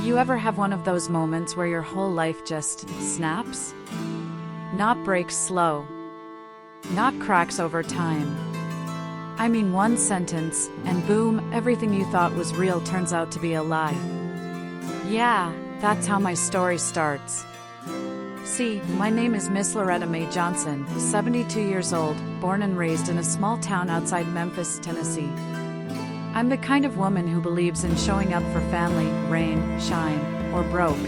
You ever have one of those moments where your whole life just snaps? Not breaks slow. Not cracks over time. I mean, one sentence, and boom, everything you thought was real turns out to be a lie. Yeah, that's how my story starts. See, my name is Miss Loretta Mae Johnson, 72 years old, born and raised in a small town outside Memphis, Tennessee. I'm the kind of woman who believes in showing up for family, rain, shine, or broke.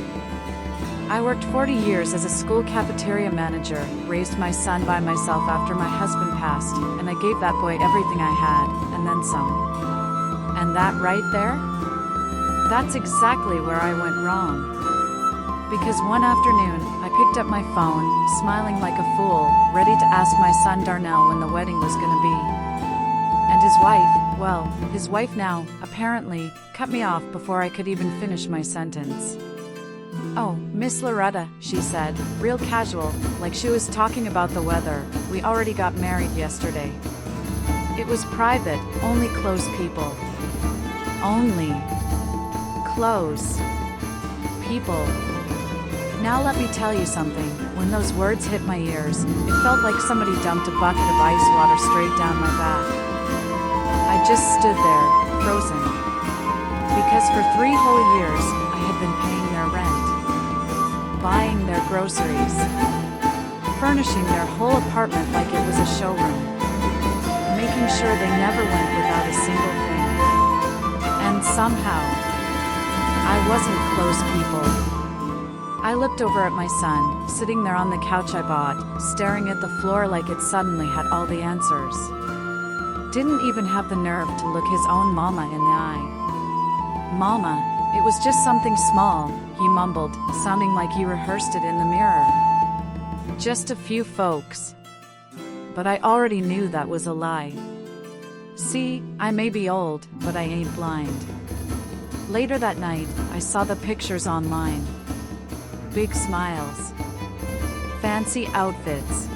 I worked 40 years as a school cafeteria manager, raised my son by myself after my husband passed, and I gave that boy everything I had, and then some. And that right there? That's exactly where I went wrong. Because one afternoon, I picked up my phone, smiling like a fool, ready to ask my son Darnell when the wedding was gonna be. And his wife, well, his wife now, apparently, cut me off before I could even finish my sentence. "Oh, Miss Loretta," she said, real casual, like she was talking about the weather, "we already got married yesterday." It was private, only close people. Only close people. Now let me tell you something, when those words hit my ears, it felt like somebody dumped a bucket of ice water straight down my back. I just stood there, frozen. Because for 3 whole years, I had been paying their rent, buying their groceries, furnishing their whole apartment like it was a showroom, making sure they never went without a single thing. And somehow, I wasn't close people. I looked over at my son, sitting there on the couch I bought, staring at the floor like it suddenly had all the answers. Didn't even have the nerve to look his own mama in the eye. "Mama, it was just something small," he mumbled, sounding like he rehearsed it in the mirror. "Just a few folks." But I already knew that was a lie. See, I may be old, but I ain't blind. Later that night, I saw the pictures online. Big smiles. Fancy outfits.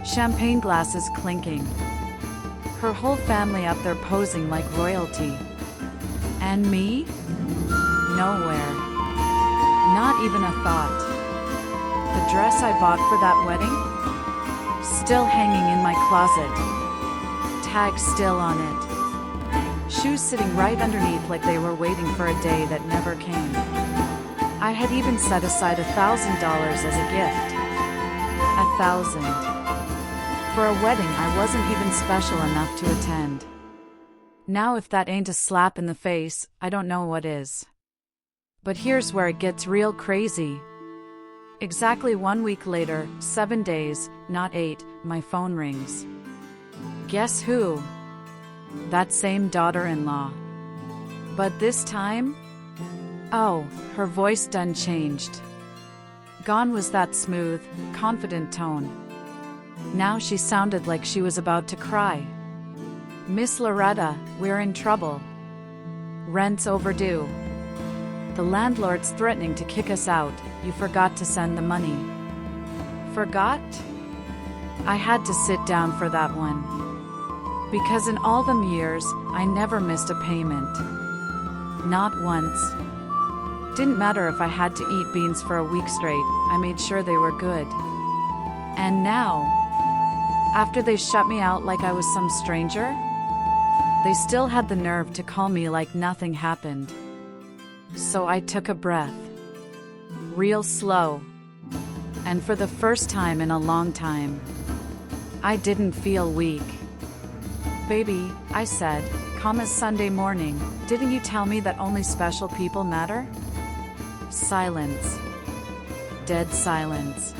Champagne glasses clinking. Her whole family up there posing like royalty. And me? Nowhere. Not even a thought. The dress I bought for that wedding? Still hanging in my closet. Tag still on it. Shoes sitting right underneath like they were waiting for a day that never came. I had even set aside $1,000 as a gift. 1,000. For a wedding I wasn't even special enough to attend. Now if that ain't a slap in the face, I don't know what is. But here's where it gets real crazy. Exactly 1 week later, 7 days, not 8, my phone rings. Guess who? That same daughter-in-law. But this time? Oh, her voice done changed. Gone was that smooth, confident tone. Now she sounded like she was about to cry. "Miss Loretta, we're in trouble. Rent's overdue. The landlord's threatening to kick us out. You forgot to send the money." Forgot? I had to sit down for that one. Because in all them years, I never missed a payment. Not once. Didn't matter if I had to eat beans for a week straight, I made sure they were good. And now, after they shut me out like I was some stranger, they still had the nerve to call me like nothing happened. So I took a breath. Real slow. And for the first time in a long time, I didn't feel weak. "Baby," I said, calm as Sunday morning, "didn't you tell me that only special people matter?" Silence. Dead silence.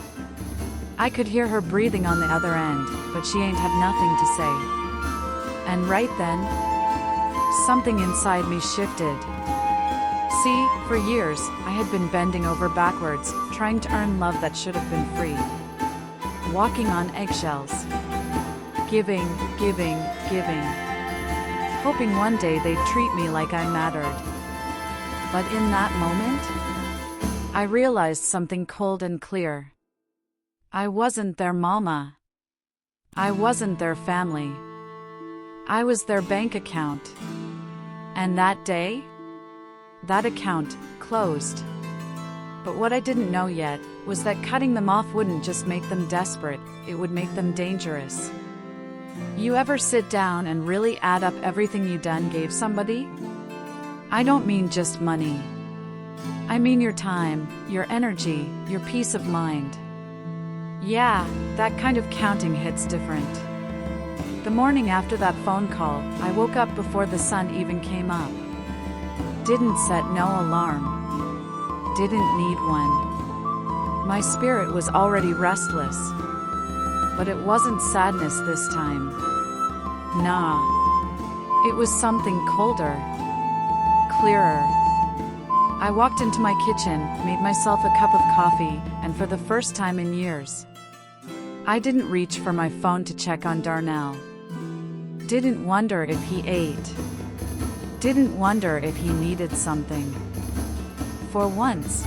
I could hear her breathing on the other end, but she ain't had nothing to say. And right then, something inside me shifted. See, for years, I had been bending over backwards, trying to earn love that should have been free. Walking on eggshells. Giving, giving, giving. Hoping one day they'd treat me like I mattered. But in that moment, I realized something cold and clear. I wasn't their mama. I wasn't their family. I was their bank account. And that day, that account closed. But what I didn't know yet was that cutting them off wouldn't just make them desperate, it would make them dangerous. You ever sit down and really add up everything you done gave somebody? I don't mean just money. I mean your time, your energy, your peace of mind. Yeah, that kind of counting hits different. The morning after that phone call, I woke up before the sun even came up. Didn't set no alarm. Didn't need one. My spirit was already restless. But it wasn't sadness this time. Nah. It was something colder. Clearer. I walked into my kitchen, made myself a cup of coffee, and for the first time in years, I didn't reach for my phone to check on Darnell. Didn't wonder if he ate. Didn't wonder if he needed something. For once,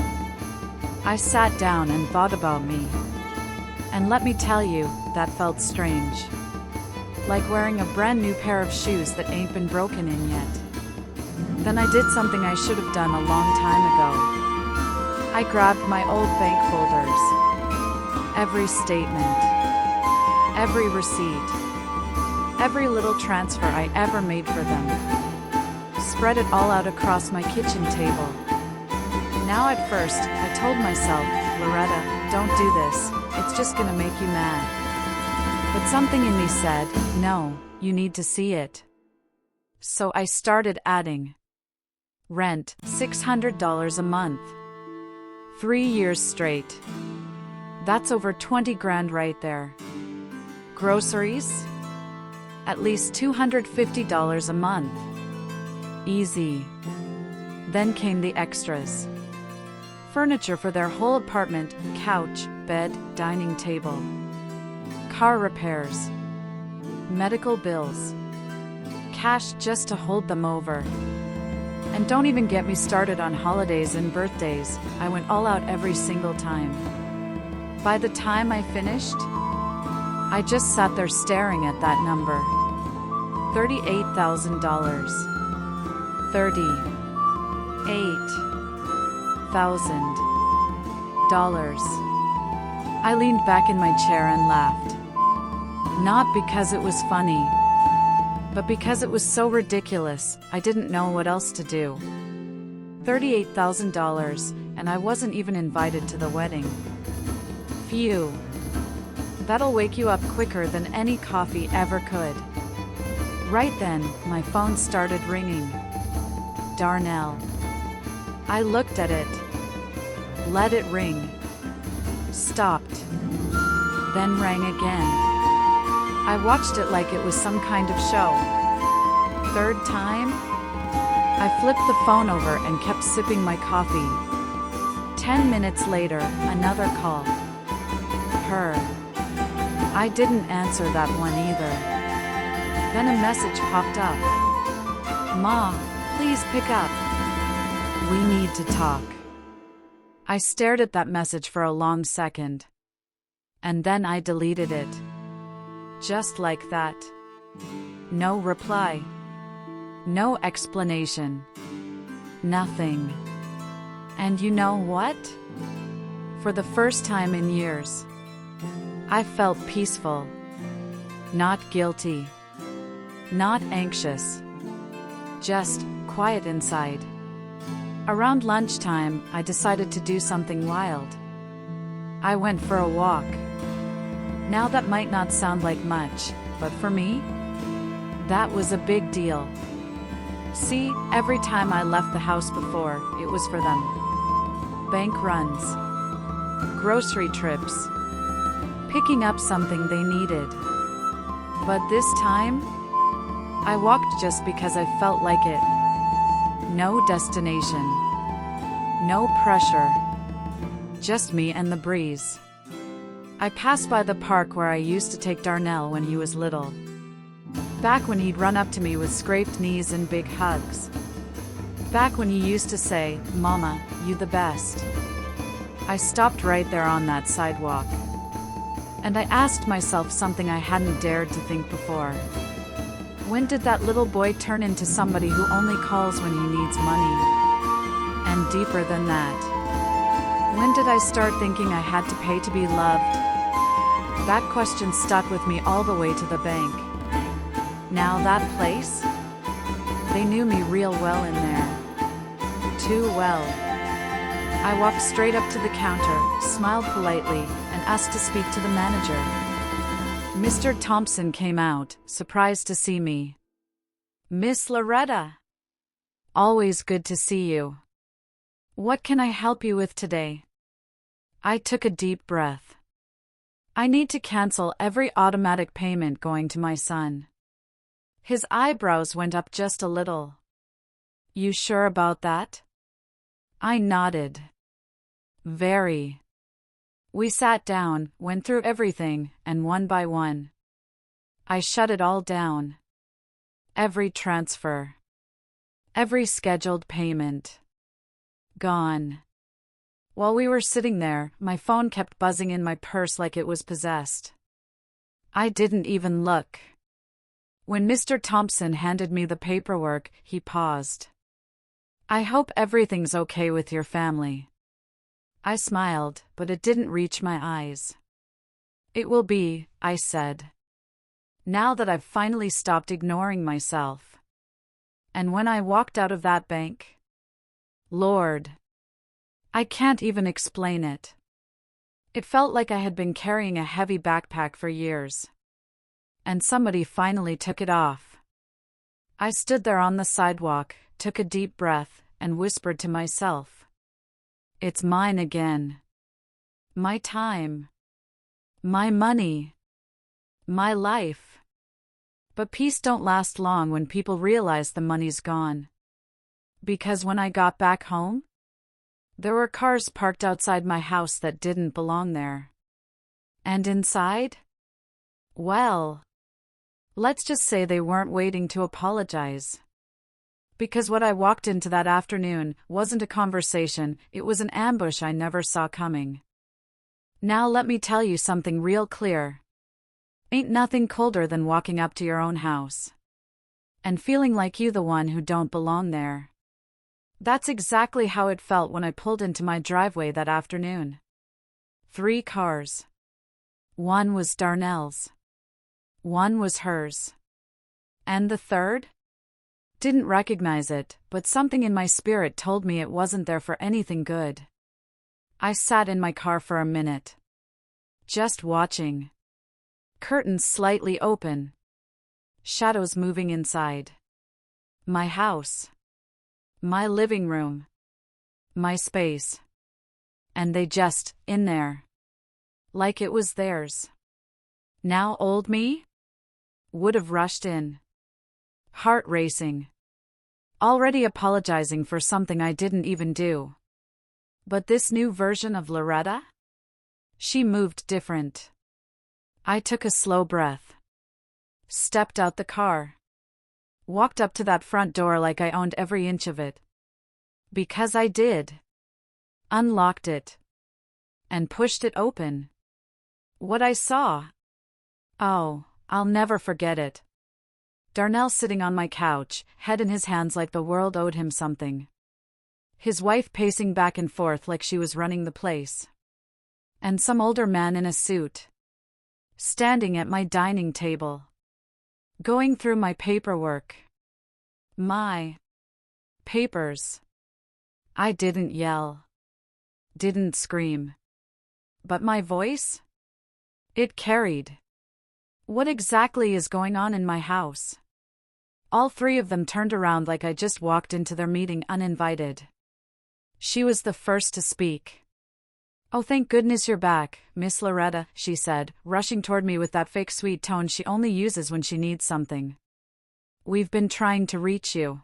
I sat down and thought about me. And let me tell you, that felt strange. Like wearing a brand new pair of shoes that ain't been broken in yet. Then I did something I should have done a long time ago. I grabbed my old bank folders. Every statement. Every receipt. Every little transfer I ever made for them. Spread it all out across my kitchen table. Now at first, I told myself, Loretta, don't do this, it's just gonna make you mad. But something in me said, no, you need to see it. So I started adding. Rent, $600 a month. 3 years straight. That's over 20 grand right there. Groceries? At least $250 a month. Easy. Then came the extras. Furniture for their whole apartment, couch, bed, dining table. Car repairs. Medical bills. Cash just to hold them over. And don't even get me started on holidays and birthdays, I went all out every single time. By the time I finished, I just sat there staring at that number. $38,000. $38,000. I leaned back in my chair and laughed. Not because it was funny, but because it was so ridiculous, I didn't know what else to do. $38,000, and I wasn't even invited to the wedding. Phew. That'll wake you up quicker than any coffee ever could. Right then, my phone started ringing. Darnell. I looked at it. Let it ring. Stopped. Then rang again. I watched it like it was some kind of show. Third time, I flipped the phone over and kept sipping my coffee. 10 minutes later, another call. Her. I didn't answer that one either. Then a message popped up. Ma, please pick up. We need to talk. I stared at that message for a long second. And then I deleted it. Just like that. No reply. No explanation. Nothing. And you know what? For the first time in years, I felt peaceful. Not guilty. Not anxious. Just quiet inside. Around lunchtime, I decided to do something wild. I went for a walk. Now that might not sound like much, but for me, that was a big deal. See, every time I left the house before, it was for them. Bank runs. Grocery trips. Picking up something they needed. But this time, I walked just because I felt like it. No destination. No pressure. Just me and the breeze. I passed by the park where I used to take Darnell when he was little. Back when he'd run up to me with scraped knees and big hugs. Back when he used to say, "Mama, you the best." I stopped right there on that sidewalk. And I asked myself something I hadn't dared to think before. When did that little boy turn into somebody who only calls when he needs money? And deeper than that. When did I start thinking I had to pay to be loved? That question stuck with me all the way to the bank. Now that place? They knew me real well in there. Too well. I walked straight up to the counter, smiled politely, and asked to speak to the manager. Mr. Thompson came out, surprised to see me. Miss Loretta. Always good to see you. What can I help you with today? I took a deep breath. I need to cancel every automatic payment going to my son. His eyebrows went up just a little. You sure about that? I nodded. Very. We sat down, went through everything, and one by one, I shut it all down. Every transfer. Every scheduled payment. Gone. While we were sitting there, my phone kept buzzing in my purse like it was possessed. I didn't even look. When Mr. Thompson handed me the paperwork, he paused. I hope everything's okay with your family. I smiled, but it didn't reach my eyes. It will be, I said. Now that I've finally stopped ignoring myself. And when I walked out of that bank, Lord, I can't even explain it. It felt like I had been carrying a heavy backpack for years. And somebody finally took it off. I stood there on the sidewalk, took a deep breath, and whispered to myself. It's mine again. My time. My money. My life. But peace don't last long when people realize the money's gone. Because when I got back home, there were cars parked outside my house that didn't belong there. And inside? Well, let's just say they weren't waiting to apologize. Because what I walked into that afternoon wasn't a conversation, it was an ambush I never saw coming. Now let me tell you something real clear. Ain't nothing colder than walking up to your own house and feeling like you the one who don't belong there. That's exactly how it felt when I pulled into my driveway that afternoon. 3 cars. One was Darnell's. One was hers. And the third? Didn't recognize it, but something in my spirit told me it wasn't there for anything good. I sat in my car for a minute. Just watching. Curtains slightly open. Shadows moving inside. My house. My living room. My space. And they just, in there. Like it was theirs. Now old me? Would have rushed in. Heart racing. Already apologizing for something I didn't even do. But this new version of Loretta? She moved different. I took a slow breath. Stepped out the car. Walked up to that front door like I owned every inch of it. Because I did. Unlocked it. And pushed it open. What I saw. Oh, I'll never forget it. Darnell sitting on my couch, head in his hands like the world owed him something. His wife pacing back and forth like she was running the place. And some older man in a suit. Standing at my dining table. Going through my paperwork. My papers. I didn't yell. Didn't scream. But my voice? It carried. What exactly is going on in my house? All 3 of them turned around like I just walked into their meeting uninvited. She was the first to speak. Oh, thank goodness you're back, Miss Loretta, she said, rushing toward me with that fake sweet tone she only uses when she needs something. We've been trying to reach you.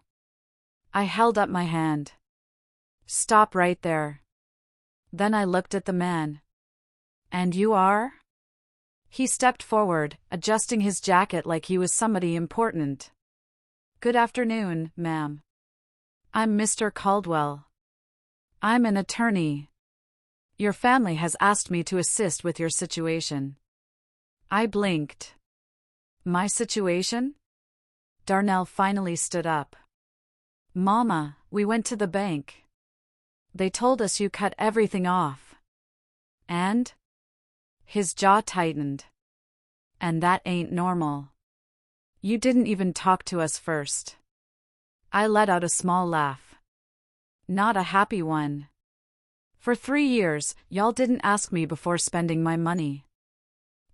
I held up my hand. Stop right there. Then I looked at the man. And you are? He stepped forward, adjusting his jacket like he was somebody important. Good afternoon, ma'am. I'm Mr. Caldwell. I'm an attorney. Your family has asked me to assist with your situation. I blinked. My situation? Darnell finally stood up. Mama, we went to the bank. They told us you cut everything off. And? His jaw tightened. And that ain't normal. You didn't even talk to us first. I let out a small laugh. Not a happy one. For 3 years, y'all didn't ask me before spending my money.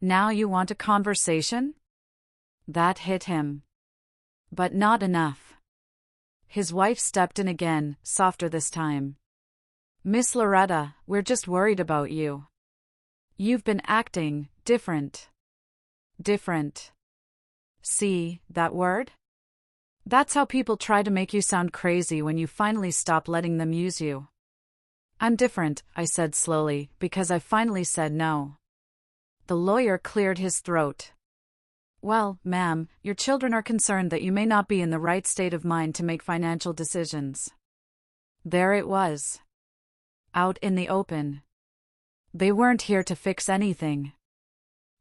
Now you want a conversation? That hit him. But not enough. His wife stepped in again, softer this time. Miss Loretta, we're just worried about you. You've been acting different. Different. See, that word? That's how people try to make you sound crazy when you finally stop letting them use you. I'm different, I said slowly, because I finally said no. The lawyer cleared his throat. Well, ma'am, your children are concerned that you may not be in the right state of mind to make financial decisions. There it was. Out in the open. They weren't here to fix anything.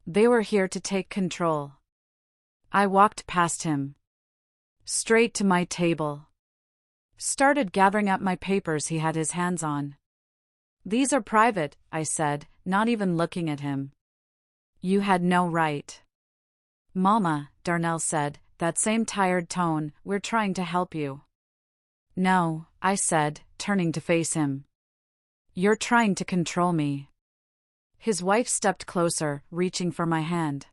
They were here to take control. I walked past him. Straight to my table. Started gathering up my papers he had his hands on. These are private, I said, not even looking at him. You had no right. Mama, Darnell said, that same tired tone, we're trying to help you. No, I said, turning to face him. You're trying to control me. His wife stepped closer, reaching for my hand.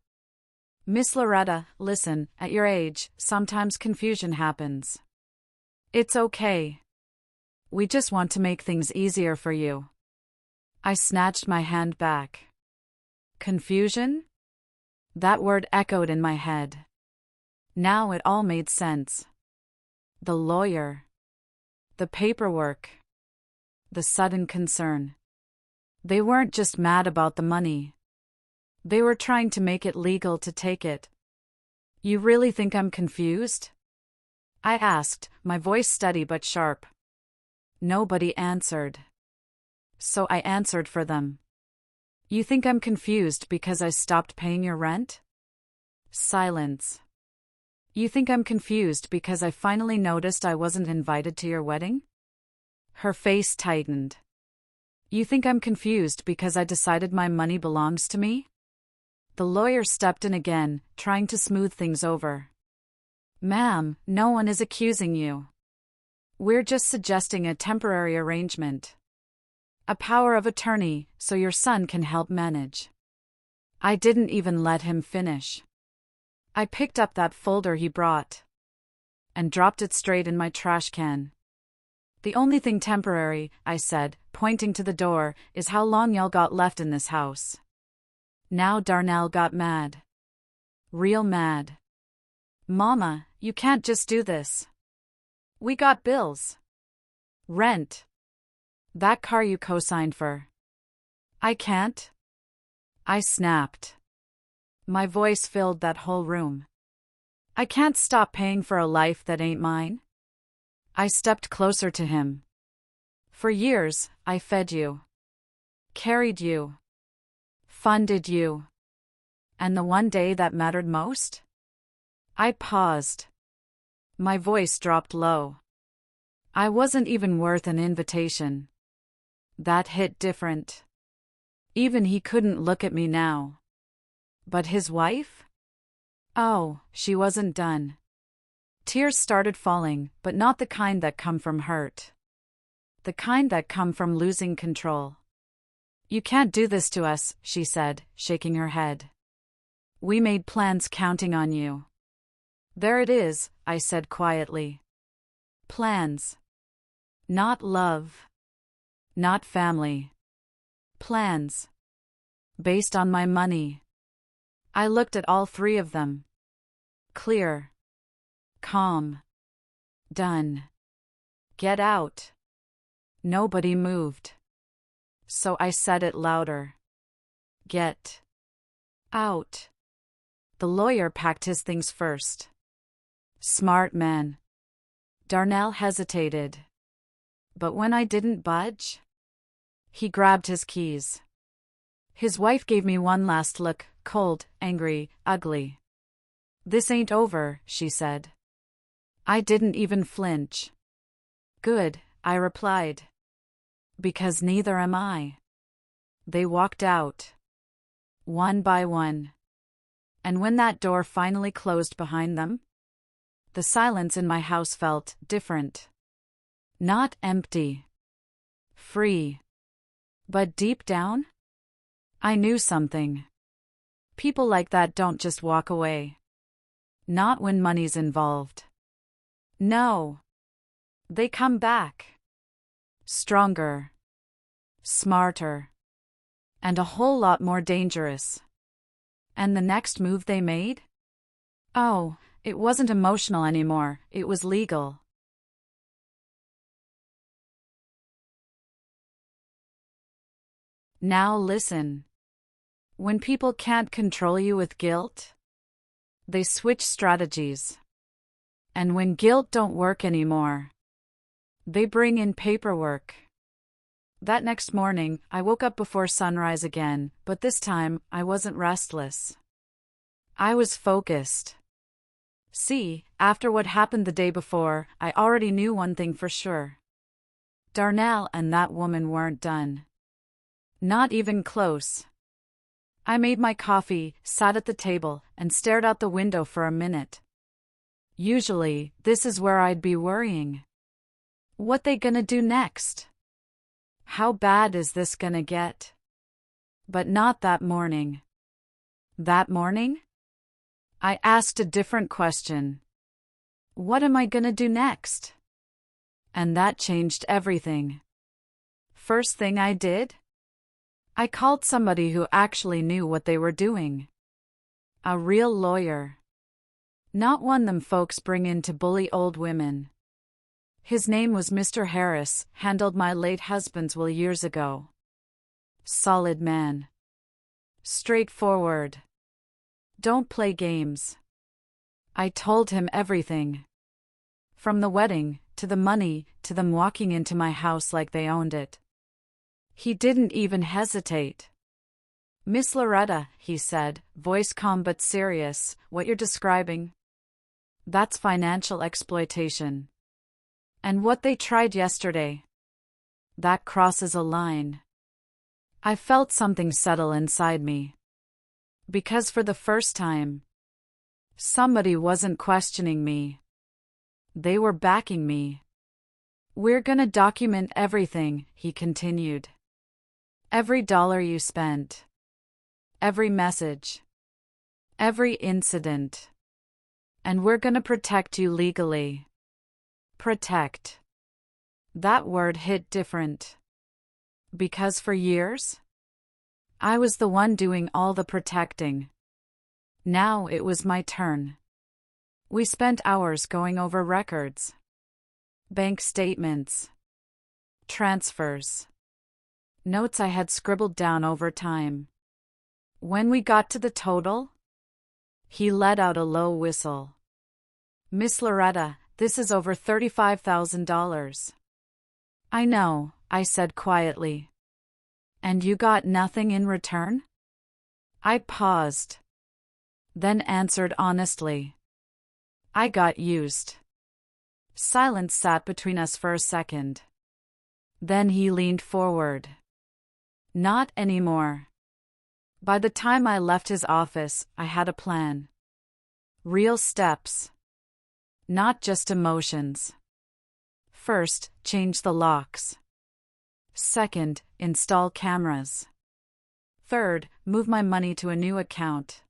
Miss Loretta, listen, at your age, sometimes confusion happens. It's okay. We just want to make things easier for you. I snatched my hand back. Confusion? That word echoed in my head. Now it all made sense. The lawyer. The paperwork. The sudden concern. They weren't just mad about the money. They were trying to make it legal to take it. You really think I'm confused? I asked, my voice steady but sharp. Nobody answered. So I answered for them. You think I'm confused because I stopped paying your rent? Silence. You think I'm confused because I finally noticed I wasn't invited to your wedding? Her face tightened. You think I'm confused because I decided my money belongs to me? The lawyer stepped in again, trying to smooth things over. Ma'am, no one is accusing you. We're just suggesting a temporary arrangement. A power of attorney, so your son can help manage. I didn't even let him finish. I picked up that folder he brought and dropped it straight in my trash can. The only thing temporary, I said, pointing to the door, is how long y'all got left in this house. Now Darnell got mad. Real mad. Mama, you can't just do this. We got bills. Rent. That car you co-signed for. I can't. I snapped. My voice filled that whole room. I can't stop paying for a life that ain't mine. I stepped closer to him. For years, I fed you. Carried you. Funded you. And the one day that mattered most? I paused. My voice dropped low. I wasn't even worth an invitation. That hit different. Even he couldn't look at me now. But his wife? Oh, she wasn't done. Tears started falling, but not the kind that come from hurt. The kind that come from losing control. You can't do this to us, she said, shaking her head. We made plans counting on you. There it is, I said quietly. Plans. Not love. Not family. Plans. Based on my money. I looked at all three of them. Clear. Calm. Done. Get out. Nobody moved. So I said it louder. Get out. The lawyer packed his things first. Smart man. Darnell hesitated. But when I didn't budge, he grabbed his keys. His wife gave me one last look, cold, angry, ugly. This ain't over, she said. I didn't even flinch. Good, I replied. Because neither am I. They walked out, one by one. And when that door finally closed behind them, the silence in my house felt different. Not empty. Free. But deep down, I knew something. People like that don't just walk away. Not when money's involved. No. They come back. Stronger. Smarter. And a whole lot more dangerous. And the next move they made? Oh, it wasn't emotional anymore, it was legal. Now listen. When people can't control you with guilt, they switch strategies. And when guilt don't work anymore, they bring in paperwork. That next morning, I woke up before sunrise again, but this time, I wasn't restless. I was focused. See, after what happened the day before, I already knew one thing for sure. Darnell and that woman weren't done. Not even close. I made my coffee, sat at the table, and stared out the window for a minute. Usually, this is where I'd be worrying. What they gonna do next? How bad is this gonna get? But not that morning. That morning? I asked a different question. What am I gonna do next? And that changed everything. First thing I did? I called somebody who actually knew what they were doing. A real lawyer. Not one them folks bring in to bully old women. His name was Mr. Harris, handled my late husband's will years ago. Solid man. Straightforward. Don't play games. I told him everything. From the wedding, to the money, to them walking into my house like they owned it. He didn't even hesitate. Miss Loretta, he said, voice calm but serious, what you're describing? That's financial exploitation. And what they tried yesterday? That crosses a line. I felt something settle inside me. Because for the first time, somebody wasn't questioning me. They were backing me. We're gonna document everything, he continued. Every dollar you spent. Every message. Every incident. And we're gonna protect you legally. Protect. That word hit different. Because for years, I was the one doing all the protecting. Now it was my turn. We spent hours going over records. Bank statements. Transfers. Notes I had scribbled down over time. When we got to the total, he let out a low whistle. Miss Loretta, this is over $35,000. I know, I said quietly. And you got nothing in return? I paused. Then answered honestly. I got used. Silence sat between us for a second. Then he leaned forward. Not anymore. By the time I left his office, I had a plan. Real steps. Not just emotions. First, change the locks. Second, install cameras. Third, move my money to a new account.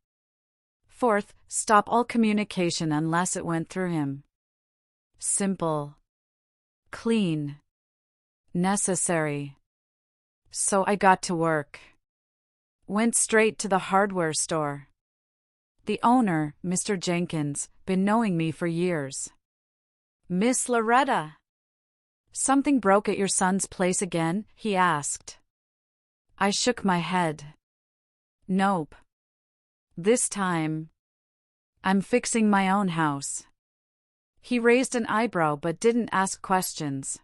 Fourth, stop all communication unless it went through him. Simple. Clean. Necessary. So I got to work. Went straight to the hardware store. The owner, Mr. Jenkins, been knowing me for years. Miss Loretta. Something broke at your son's place again? He asked. I shook my head. Nope. This time, I'm fixing my own house. He raised an eyebrow but didn't ask questions.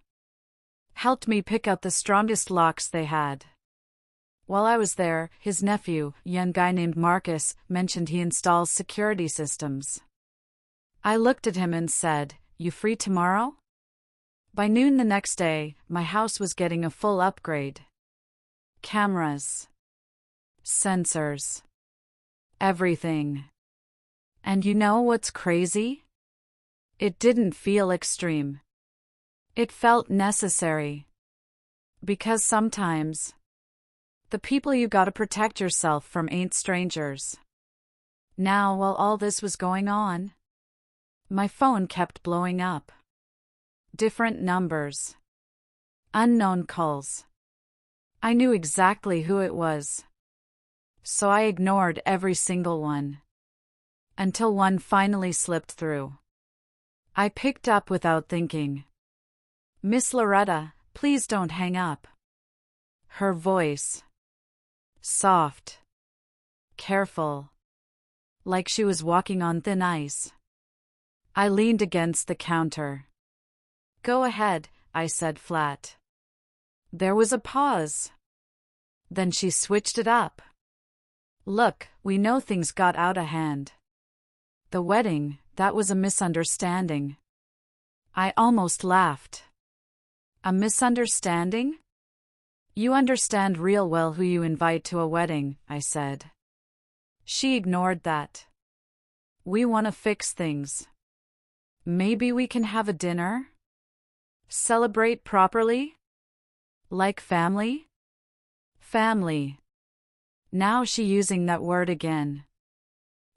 Helped me pick out the strongest locks they had. While I was there, his nephew, young guy named Marcus, mentioned he installs security systems. I looked at him and said, "You free tomorrow?" By noon the next day, my house was getting a full upgrade. Cameras, sensors, everything. And you know what's crazy? It didn't feel extreme. It felt necessary. Because sometimes, the people you gotta protect yourself from ain't strangers. Now, while all this was going on, my phone kept blowing up. Different numbers. Unknown calls. I knew exactly who it was. So I ignored every single one. Until one finally slipped through. I picked up without thinking. "Miss Loretta, please don't hang up." Her voice. Soft. Careful. Like she was walking on thin ice. I leaned against the counter. "Go ahead," I said flat. There was a pause. Then she switched it up. "Look, we know things got out of hand. The wedding, that was a misunderstanding." I almost laughed. "A misunderstanding? You understand real well who you invite to a wedding," I said. She ignored that. "We want to fix things. Maybe we can have a dinner? Celebrate properly? Like family?" Family. Now she using that word again.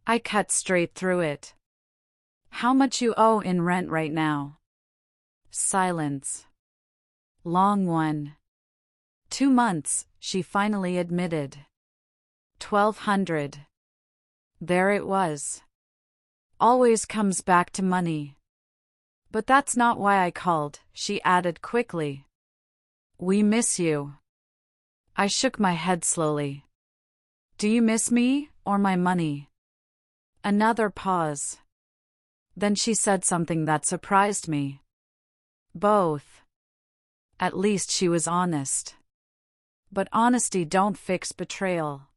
I cut straight through it. "How much you owe in rent right now?" Silence. Long one. 2 months, she finally admitted. 1,200. There it was. Always comes back to money. "But that's not why I called," she added quickly. "We miss you." I shook my head slowly. "Do you miss me, or my money?" Another pause. Then she said something that surprised me. "Both." At least she was honest. But honesty don't fix betrayal.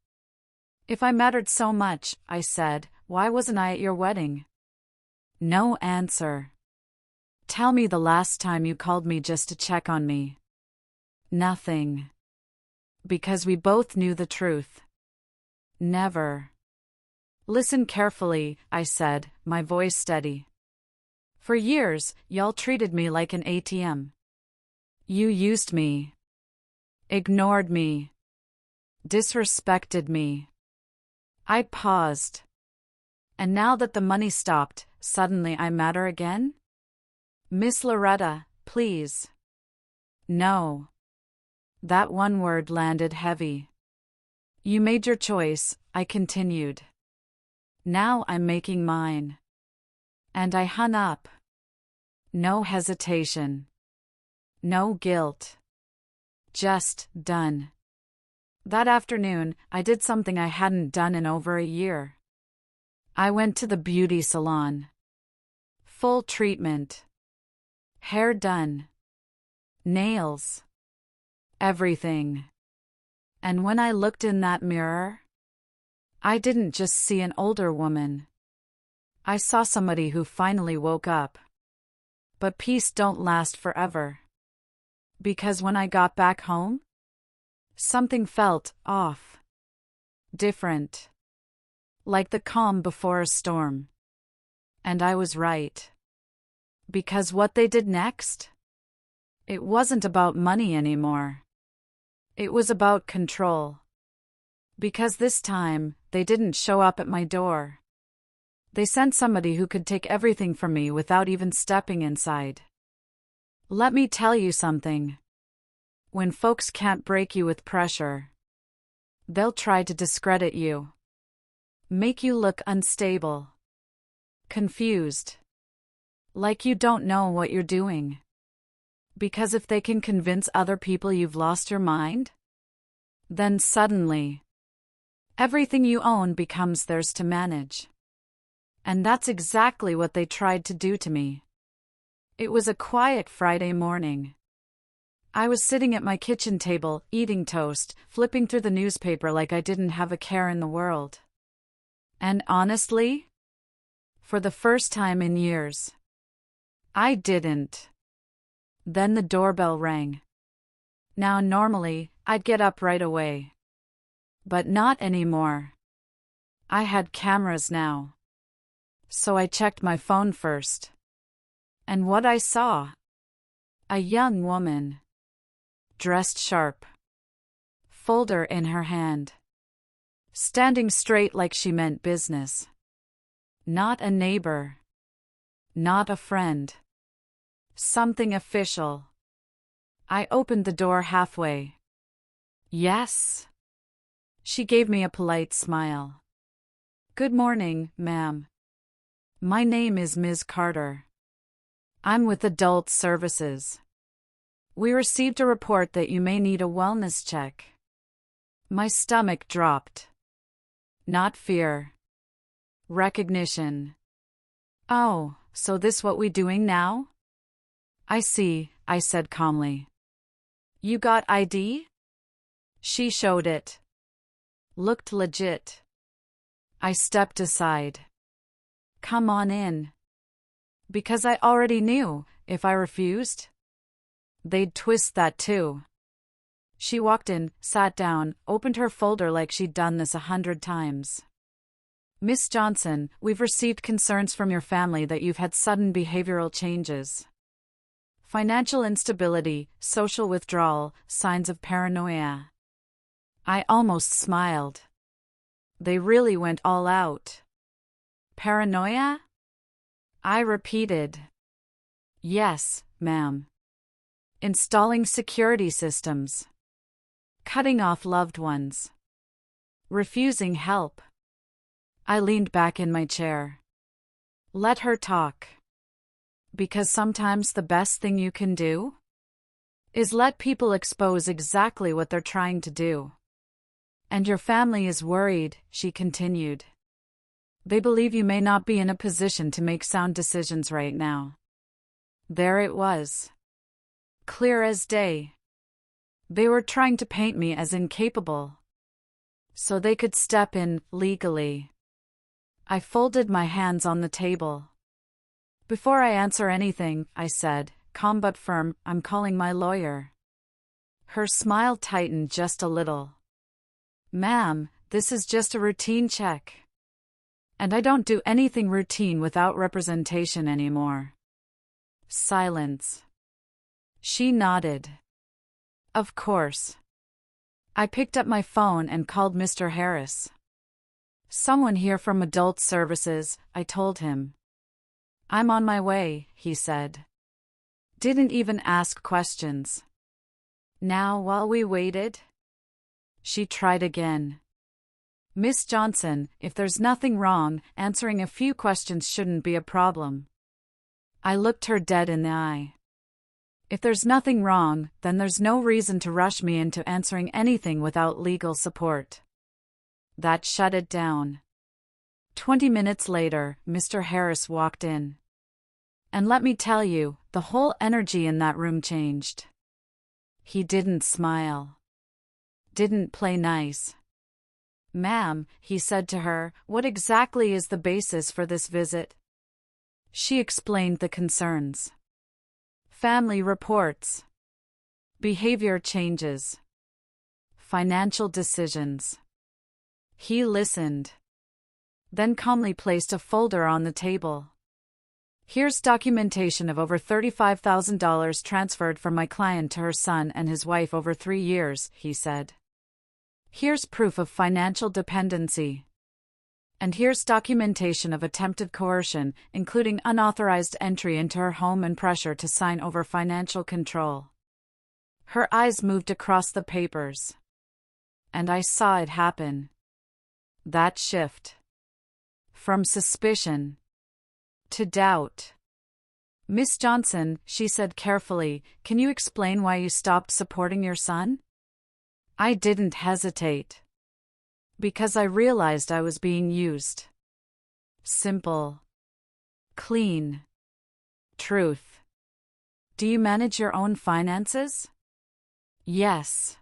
"If I mattered so much," I said, "why wasn't I at your wedding?" No answer. "Tell me the last time you called me just to check on me." Nothing. Because we both knew the truth. Never. "Listen carefully," I said, my voice steady. "For years, y'all treated me like an ATM. You used me. Ignored me. Disrespected me." I paused. "And now that the money stopped, suddenly I matter again? Miss Loretta, please." No. That one word landed heavy. "You made your choice," I continued. "Now I'm making mine." And I hung up. No hesitation. No guilt. Just done. That afternoon, I did something I hadn't done in over a year. I went to the beauty salon. Full treatment. Hair done. Nails. Everything. And when I looked in that mirror, I didn't just see an older woman. I saw somebody who finally woke up. But peace don't last forever. Because when I got back home, something felt off. Different. Like the calm before a storm. And I was right. Because what they did next? It wasn't about money anymore. It was about control. Because this time, they didn't show up at my door. They sent somebody who could take everything from me without even stepping inside. Let me tell you something. When folks can't break you with pressure, they'll try to discredit you. Make you look unstable. Confused. Like you don't know what you're doing. Because if they can convince other people you've lost your mind, then suddenly, everything you own becomes theirs to manage. And that's exactly what they tried to do to me. It was a quiet Friday morning. I was sitting at my kitchen table, eating toast, flipping through the newspaper like I didn't have a care in the world. And honestly, for the first time in years, I didn't. Then the doorbell rang. Now, normally, I'd get up right away. But not anymore. I had cameras now. So I checked my phone first. And what I saw? A young woman. Dressed sharp. Folder in her hand. Standing straight like she meant business. Not a neighbor. Not a friend. Something official. I opened the door halfway. Yes. She gave me a polite smile. Good morning, ma'am. My name is Ms. Carter. I'm with Adult Services. We received a report that you may need a wellness check. My stomach dropped. Not fear. Recognition. Oh, so this what we doing now? I see, I said calmly. You got ID? She showed it. Looked legit. I stepped aside. Come on in. Because I already knew, if I refused, they'd twist that too. She walked in, sat down, opened her folder like she'd done this 100 times. Miss Johnson, we've received concerns from your family that you've had sudden behavioral changes. Financial instability, social withdrawal, signs of paranoia. I almost smiled. They really went all out. Paranoia? I repeated. Yes, ma'am. Installing security systems. Cutting off loved ones. Refusing help. I leaned back in my chair. Let her talk. Because sometimes the best thing you can do is let people expose exactly what they're trying to do. And your family is worried, she continued. They believe you may not be in a position to make sound decisions right now. There it was. Clear as day. They were trying to paint me as incapable, so they could step in legally. I folded my hands on the table. Before I answer anything, I said, calm but firm, I'm calling my lawyer. Her smile tightened just a little. Ma'am, this is just a routine check. And I don't do anything routine without representation anymore. Silence. She nodded. Of course. I picked up my phone and called Mr. Harris. Someone here from Adult Services, I told him. I'm on my way, he said. Didn't even ask questions. Now, while we waited, she tried again. Miss Johnson, if there's nothing wrong, answering a few questions shouldn't be a problem. I looked her dead in the eye. If there's nothing wrong, then there's no reason to rush me into answering anything without legal support. That shut it down. 20 minutes later, Mr. Harris walked in. And let me tell you, the whole energy in that room changed. He didn't smile. Didn't play nice. Ma'am, he said to her, what exactly is the basis for this visit? She explained the concerns. Family reports. Behavior changes. Financial decisions. He listened. Then calmly placed a folder on the table. Here's documentation of over $35,000 transferred from my client to her son and his wife over 3 years, he said. Here's proof of financial dependency. And here's documentation of attempted coercion, including unauthorized entry into her home and pressure to sign over financial control. Her eyes moved across the papers. And I saw it happen. That shift. From suspicion to doubt. Miss Johnson, she said carefully, can you explain why you stopped supporting your son? I didn't hesitate. Because I realized I was being used. Simple. Clean. Truth. Do you manage your own finances? Yes.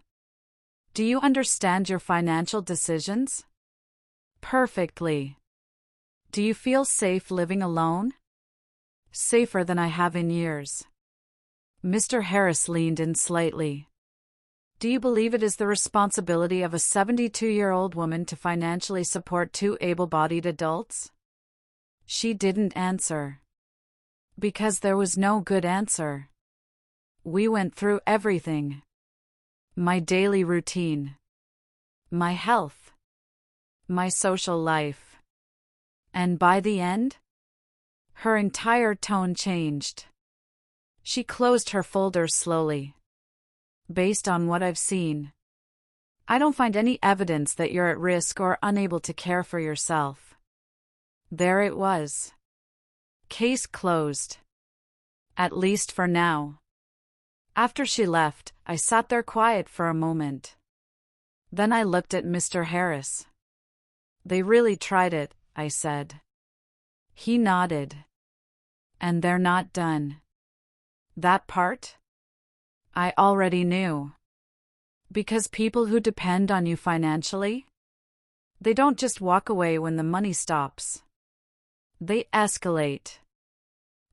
Do you understand your financial decisions? Perfectly. Do you feel safe living alone? Safer than I have in years. Mr. Harris leaned in slightly. Do you believe it is the responsibility of a 72-year-old woman to financially support two able-bodied adults? She didn't answer. Because there was no good answer. We went through everything. My daily routine. My health. My social life. And by the end, her entire tone changed. She closed her folder slowly. Based on what I've seen, I don't find any evidence that you're at risk or unable to care for yourself. There it was. Case closed. At least for now. After she left, I sat there quiet for a moment. Then I looked at Mr. Harris. They really tried it, I said. He nodded. And they're not done. That part? I already knew. Because people who depend on you financially, they don't just walk away when the money stops. They escalate.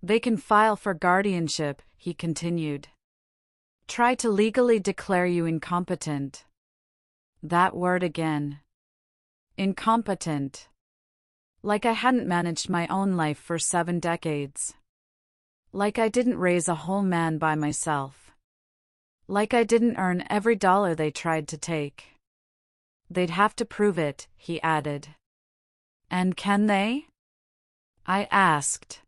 They can file for guardianship, he continued. Try to legally declare you incompetent. That word again. Incompetent. Like I hadn't managed my own life for 7 decades. Like I didn't raise a whole man by myself. Like I didn't earn every dollar they tried to take. They'd have to prove it, he added. And can they? I asked.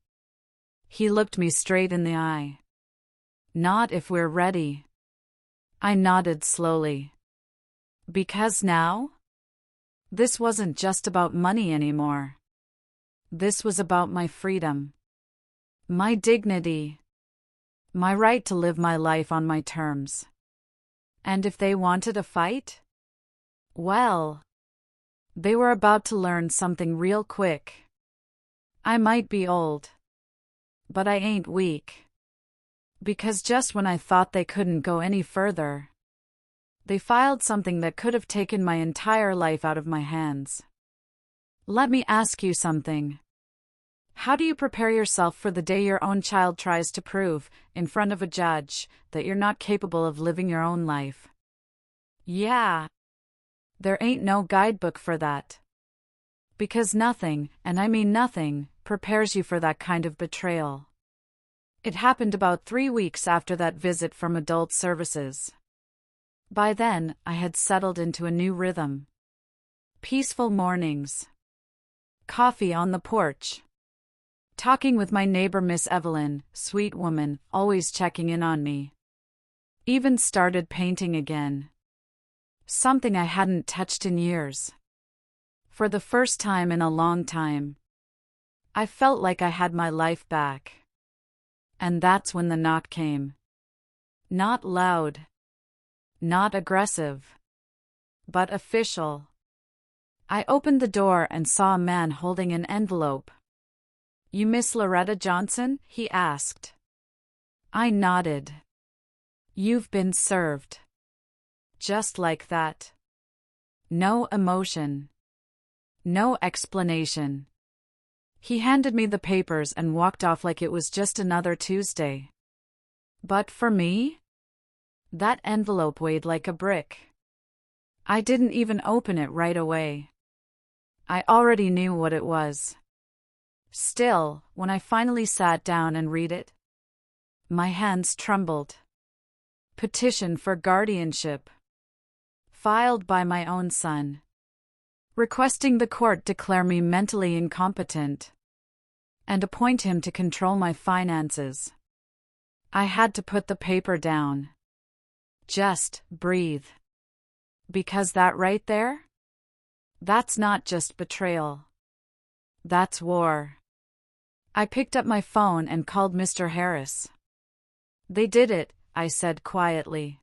He looked me straight in the eye. Not if we're ready. I nodded slowly. Because now? This wasn't just about money anymore. This was about my freedom. My dignity. My right to live my life on my terms. And if they wanted a fight? Well, they were about to learn something real quick. I might be old, but I ain't weak. Because just when I thought they couldn't go any further, they filed something that could have taken my entire life out of my hands. Let me ask you something. How do you prepare yourself for the day your own child tries to prove, in front of a judge, that you're not capable of living your own life? Yeah. There ain't no guidebook for that. Because nothing, and I mean nothing, prepares you for that kind of betrayal. It happened about 3 weeks after that visit from adult services. By then, I had settled into a new rhythm. Peaceful mornings. Coffee on the porch. Talking with my neighbor Miss Evelyn, sweet woman, always checking in on me. Even started painting again. Something I hadn't touched in years. For the first time in a long time. I felt like I had my life back. And that's when the knock came. Not loud. Not aggressive. But official. I opened the door and saw a man holding an envelope. You Miss Loretta Johnson? He asked. I nodded. You've been served. Just like that. No emotion. No explanation. He handed me the papers and walked off like it was just another Tuesday. But for me, that envelope weighed like a brick. I didn't even open it right away. I already knew what it was. Still, when I finally sat down and read it, my hands trembled. Petition for guardianship. Filed by my own son. Requesting the court declare me mentally incompetent. And appoint him to control my finances. I had to put the paper down. Just breathe. Because that right there? That's not just betrayal. That's war. I picked up my phone and called Mr. Harris. They did it, I said quietly.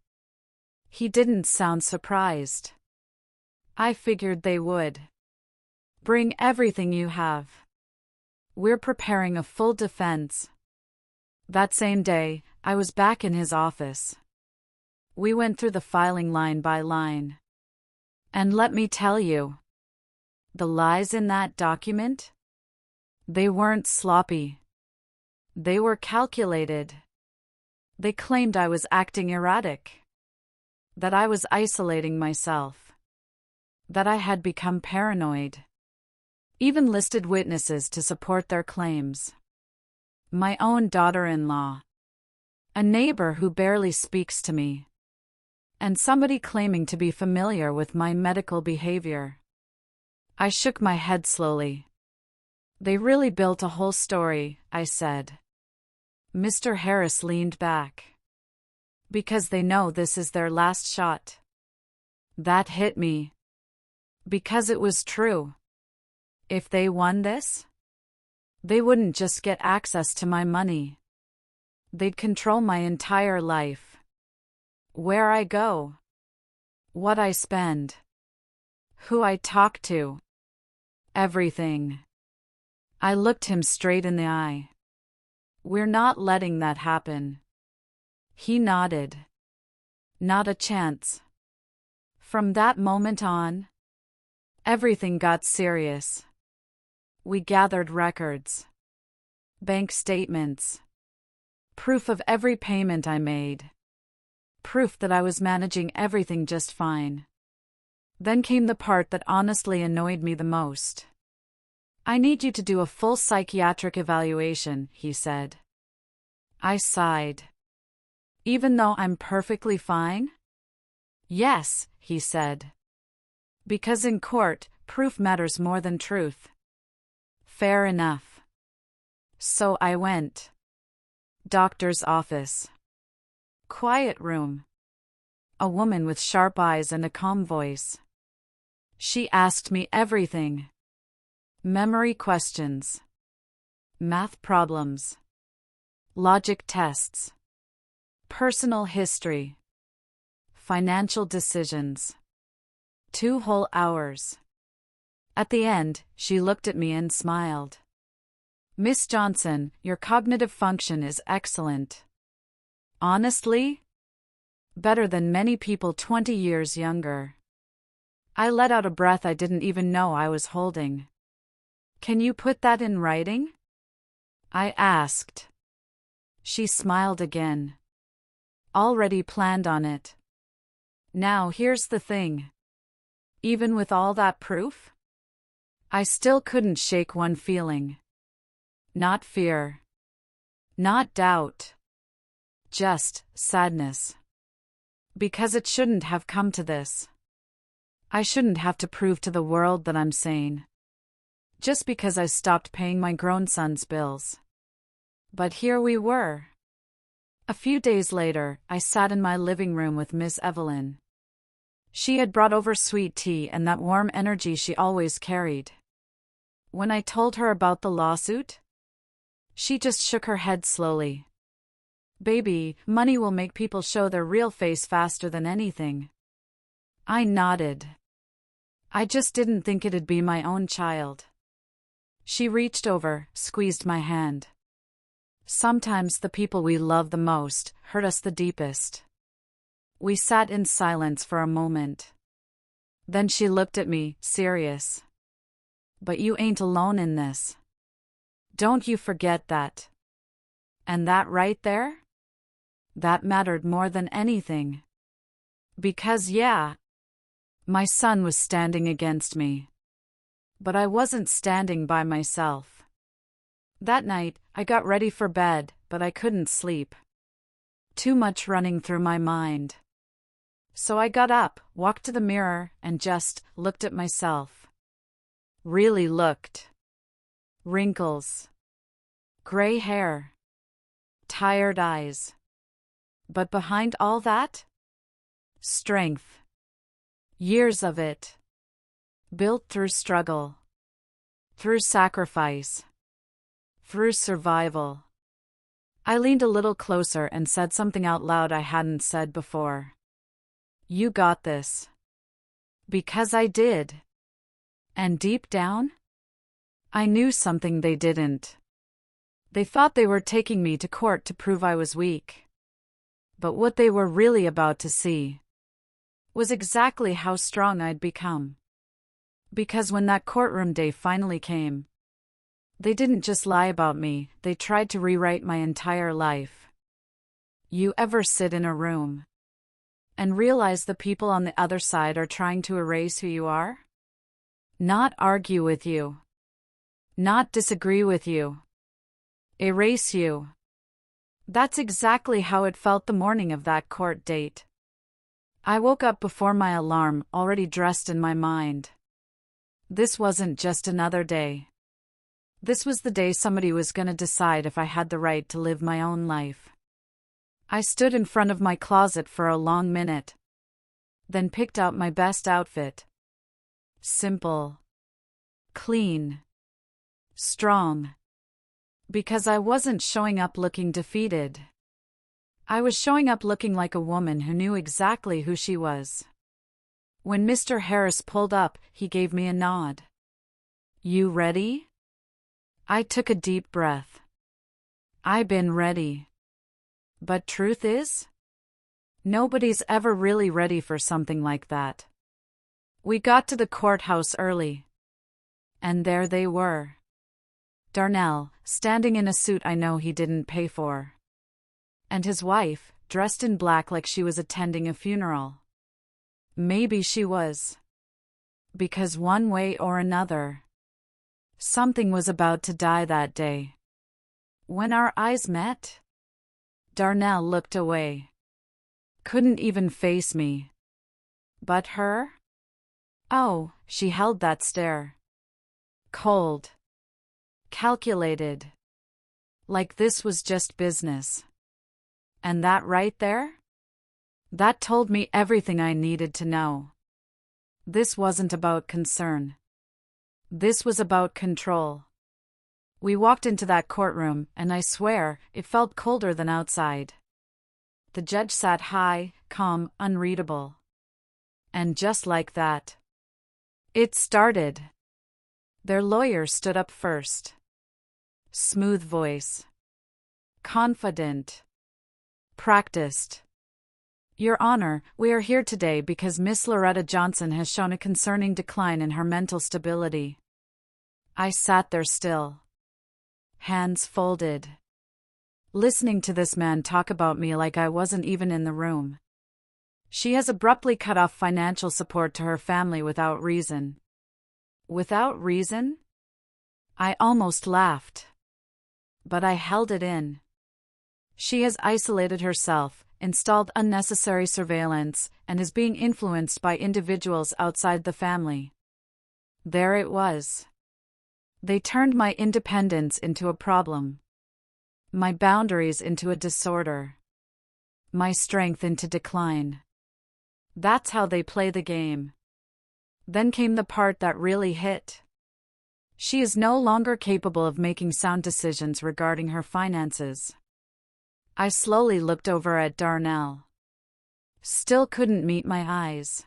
He didn't sound surprised. I figured they would. Bring everything you have. We're preparing a full defense. That same day, I was back in his office. We went through the filing line by line. And let me tell you, the lies in that document? They weren't sloppy. They were calculated. They claimed I was acting erratic, that I was isolating myself, that I had become paranoid. Even listed witnesses to support their claims. My own daughter-in-law, a neighbor who barely speaks to me, and somebody claiming to be familiar with my medical behavior. I shook my head slowly. They really built a whole story, I said. Mr. Harris leaned back. Because they know this is their last shot. That hit me. Because it was true. If they won this, they wouldn't just get access to my money. They'd control my entire life. Where I go. What I spend. Who I talk to. Everything. I looked him straight in the eye. We're not letting that happen. He nodded. Not a chance. From that moment on, everything got serious. We gathered records, bank statements, proof of every payment I made, proof that I was managing everything just fine. Then came the part that honestly annoyed me the most. I need you to do a full psychiatric evaluation, he said. I sighed. Even though I'm perfectly fine? Yes, he said. Because in court, proof matters more than truth. Fair enough. So I went. Doctor's office. Quiet room. A woman with sharp eyes and a calm voice. She asked me everything. Memory questions. Math problems. Logic tests. Personal history. Financial decisions. 2 whole hours. At the end, she looked at me and smiled. Miss Johnson, your cognitive function is excellent. Honestly? Better than many people 20 years younger. I let out a breath I didn't even know I was holding. Can you put that in writing? I asked. She smiled again. Already planned on it. Now here's the thing. Even with all that proof, I still couldn't shake one feeling. Not fear. Not doubt. Just sadness. Because it shouldn't have come to this. I shouldn't have to prove to the world that I'm sane. Just because I stopped paying my grown son's bills. But here we were. A few days later, I sat in my living room with Miss Evelyn. She had brought over sweet tea and that warm energy she always carried. When I told her about the lawsuit, she just shook her head slowly. Baby, money will make people show their real face faster than anything. I nodded. I just didn't think it'd be my own child. She reached over, squeezed my hand. Sometimes the people we love the most hurt us the deepest. We sat in silence for a moment. Then she looked at me, serious. But you ain't alone in this. Don't you forget that. And that right there? That mattered more than anything. Because yeah, my son was standing against me. But I wasn't standing by myself. That night, I got ready for bed, but I couldn't sleep. Too much running through my mind. So I got up, walked to the mirror, and just looked at myself. Really looked. Wrinkles. Gray hair. Tired eyes. But behind all that? Strength. Years of it. Built through struggle. Through sacrifice. Through survival. I leaned a little closer and said something out loud I hadn't said before. You got this. Because I did. And deep down, I knew something they didn't. They thought they were taking me to court to prove I was weak. But what they were really about to see was exactly how strong I'd become. Because when that courtroom day finally came, they didn't just lie about me, they tried to rewrite my entire life. You ever sit in a room and realize the people on the other side are trying to erase who you are? Not argue with you. Not disagree with you. Erase you. That's exactly how it felt the morning of that court date. I woke up before my alarm, already dressed in my mind. This wasn't just another day. This was the day somebody was going to decide if I had the right to live my own life. I stood in front of my closet for a long minute, then picked out my best outfit. Simple. Clean. Strong. Because I wasn't showing up looking defeated. I was showing up looking like a woman who knew exactly who she was. When Mr. Harris pulled up, he gave me a nod. You ready? I took a deep breath. I've been ready. But truth is, nobody's ever really ready for something like that. We got to the courthouse early. And there they were. Darnell, standing in a suit I know he didn't pay for. And his wife, dressed in black like she was attending a funeral. Maybe she was. Because one way or another, something was about to die that day. When our eyes met, Darnell looked away. Couldn't even face me. But her? Oh, she held that stare. Cold. Calculated. Like this was just business. And that right there? That told me everything I needed to know. This wasn't about concern. This was about control. We walked into that courtroom, and I swear, it felt colder than outside. The judge sat high, calm, unreadable. And just like that, it started. Their lawyer stood up first. Smooth voice. Confident. Practiced. Your Honor, we are here today because Miss Loretta Johnson has shown a concerning decline in her mental stability. I sat there still. Hands folded. Listening to this man talk about me like I wasn't even in the room. She has abruptly cut off financial support to her family without reason. Without reason? I almost laughed. But I held it in. She has isolated herself, installed unnecessary surveillance, and is being influenced by individuals outside the family. There it was. They turned my independence into a problem. My boundaries into a disorder. My strength into decline. That's how they play the game. Then came the part that really hit. She is no longer capable of making sound decisions regarding her finances. I slowly looked over at Darnell. Still couldn't meet my eyes.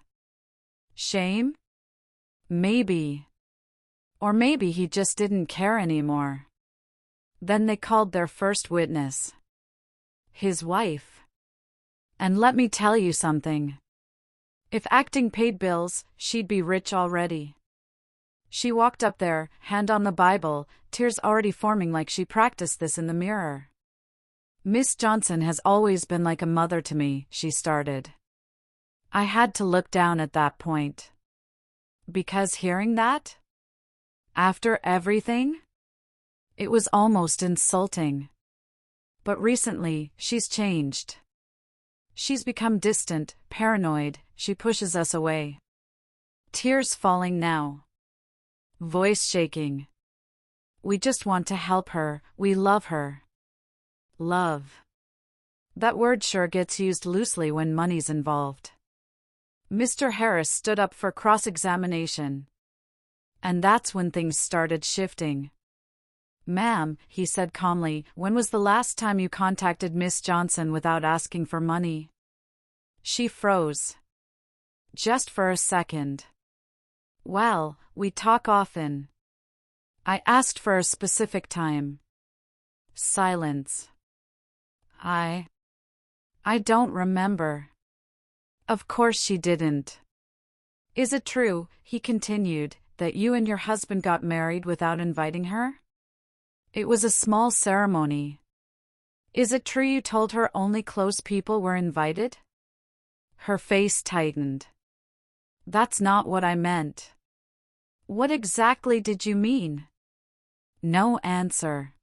Shame? Maybe. Or maybe he just didn't care anymore. Then they called their first witness. His wife. And let me tell you something. If acting paid bills, she'd be rich already. She walked up there, hand on the Bible, tears already forming like she practiced this in the mirror. Miss Johnson has always been like a mother to me, she started. I had to look down at that point. Because hearing that? After everything? It was almost insulting. But recently, she's changed. She's become distant, paranoid, she pushes us away. Tears falling now. Voice shaking. We just want to help her, we love her. Love. That word sure gets used loosely when money's involved. Mr. Harris stood up for cross-examination. And that's when things started shifting. Ma'am, he said calmly, when was the last time you contacted Miss Johnson without asking for money? She froze. Just for a second. Well, we talk often. I asked for a specific time. Silence. I don't remember. Of course she didn't. Is it true, he continued, that you and your husband got married without inviting her? It was a small ceremony. Is it true you told her only close people were invited? Her face tightened. That's not what I meant. What exactly did you mean? No answer.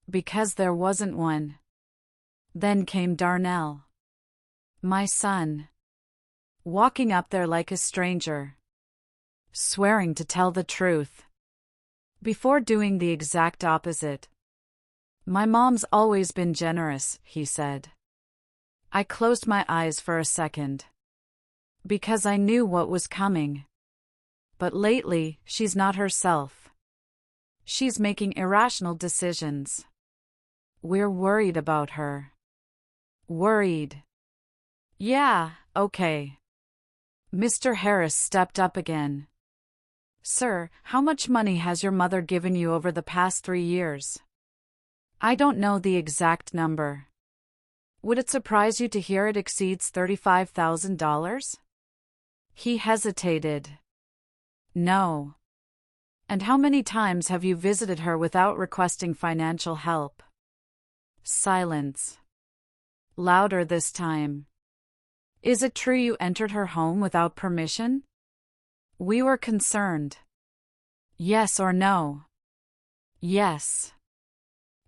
Because there wasn't one. Then came Darnell. My son. Walking up there like a stranger. Swearing to tell the truth. Before doing the exact opposite. My mom's always been generous, he said. I closed my eyes for a second. Because I knew what was coming. But lately, she's not herself. She's making irrational decisions. We're worried about her. Worried. Yeah, okay. Mr. Harris stepped up again. Sir, how much money has your mother given you over the past 3 years? I don't know the exact number. Would it surprise you to hear it exceeds $35,000? He hesitated. No. And how many times have you visited her without requesting financial help? Silence. Louder this time. Is it true you entered her home without permission? We were concerned. Yes or no? Yes.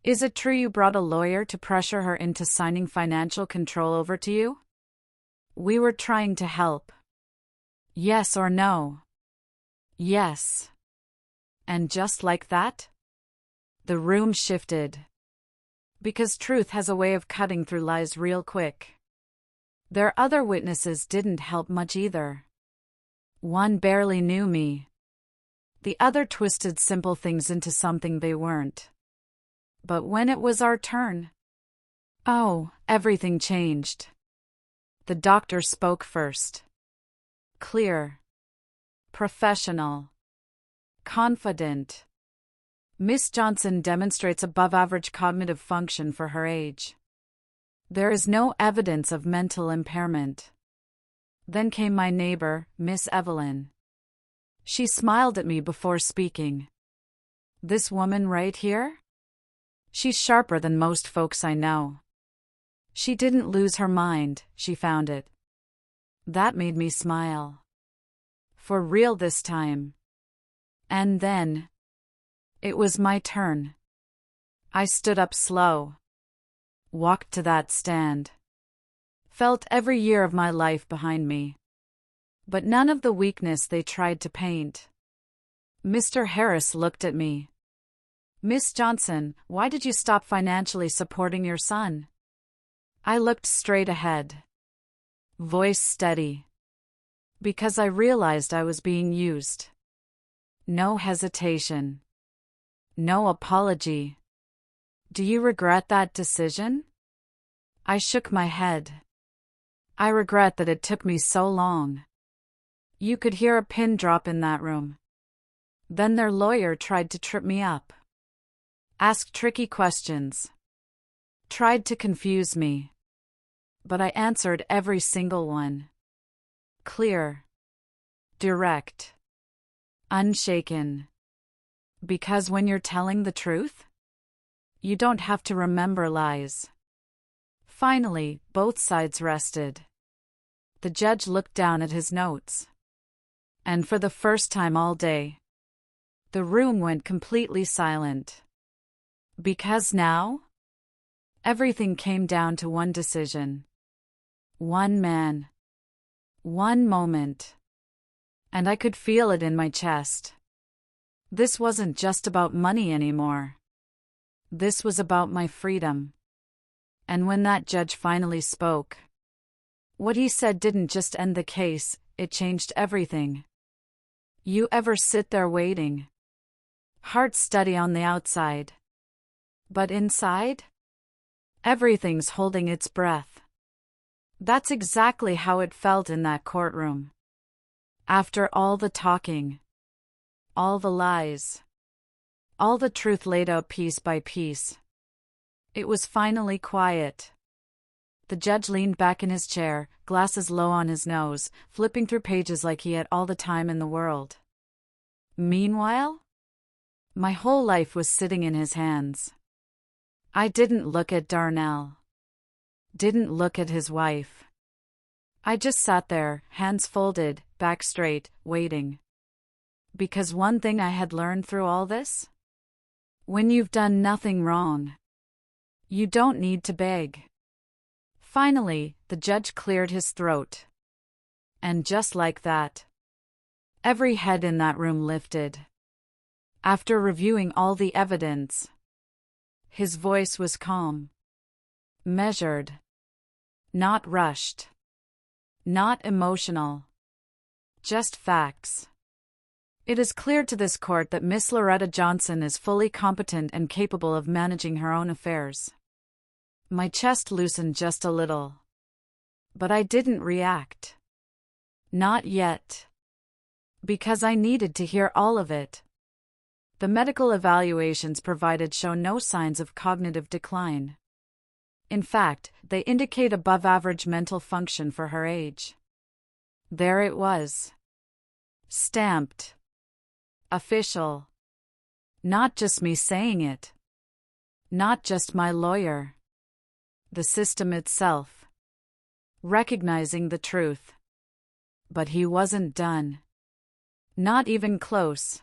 Is it true you brought a lawyer to pressure her into signing financial control over to you? We were trying to help. Yes or no? Yes. And just like that? The room shifted. Because truth has a way of cutting through lies real quick. Their other witnesses didn't help much either. One barely knew me. The other twisted simple things into something they weren't. But when it was our turn, everything changed. The doctor spoke first. Clear. Professional. Confident. Miss Johnson demonstrates above-average cognitive function for her age. There is no evidence of mental impairment. Then came my neighbor, Miss Evelyn. She smiled at me before speaking. This woman right here? She's sharper than most folks I know. She didn't lose her mind, she found it. That made me smile. For real this time. And then, it was my turn. I stood up slow. Walked to that stand. Felt every year of my life behind me. But none of the weakness they tried to paint. Mr. Harris looked at me. Miss Johnson, why did you stop financially supporting your son? I looked straight ahead. Voice steady. Because I realized I was being used. No hesitation. No apology. Do you regret that decision? I shook my head. I regret that it took me so long. You could hear a pin drop in that room. Then their lawyer tried to trip me up. Asked tricky questions. Tried to confuse me. But I answered every single one. Clear. Direct. Unshaken. Because when you're telling the truth, you don't have to remember lies. Finally, both sides rested. The judge looked down at his notes. And for the first time all day, the room went completely silent. Because now, everything came down to one decision. One man. One moment. And I could feel it in my chest. This wasn't just about money anymore. This was about my freedom. And when that judge finally spoke, what he said didn't just end the case, it changed everything. You ever sit there waiting? Heart steady on the outside. But inside? Everything's holding its breath. That's exactly how it felt in that courtroom. After all the talking, all the lies, all the truth laid out piece by piece, it was finally quiet. The judge leaned back in his chair, glasses low on his nose, flipping through pages like he had all the time in the world. Meanwhile, my whole life was sitting in his hands. I didn't look at Darnell. Didn't look at his wife. I just sat there, hands folded, back straight, waiting. Because one thing I had learned through all this? When you've done nothing wrong, you don't need to beg. Finally, the judge cleared his throat. And just like that, every head in that room lifted. After reviewing all the evidence, his voice was calm, measured, not rushed, not emotional, just facts. It is clear to this court that Miss Loretta Johnson is fully competent and capable of managing her own affairs. My chest loosened just a little. But I didn't react. Not yet. Because I needed to hear all of it. The medical evaluations provided show no signs of cognitive decline. In fact, they indicate above-average mental function for her age. There it was. Stamped. Official. Not just me saying it. Not just my lawyer. The system itself. Recognizing the truth. But he wasn't done. Not even close.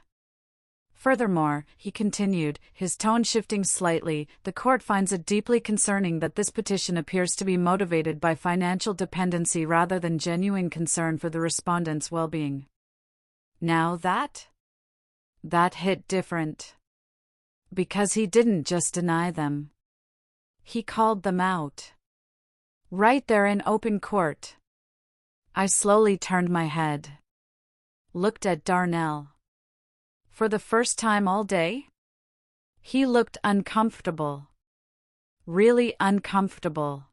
Furthermore, he continued, his tone shifting slightly, the court finds it deeply concerning that this petition appears to be motivated by financial dependency rather than genuine concern for the respondent's well-being. Now that hit different. Because he didn't just deny them. He called them out. Right there in open court. I slowly turned my head. Looked at Darnell. For the first time all day? He looked uncomfortable. Really uncomfortable.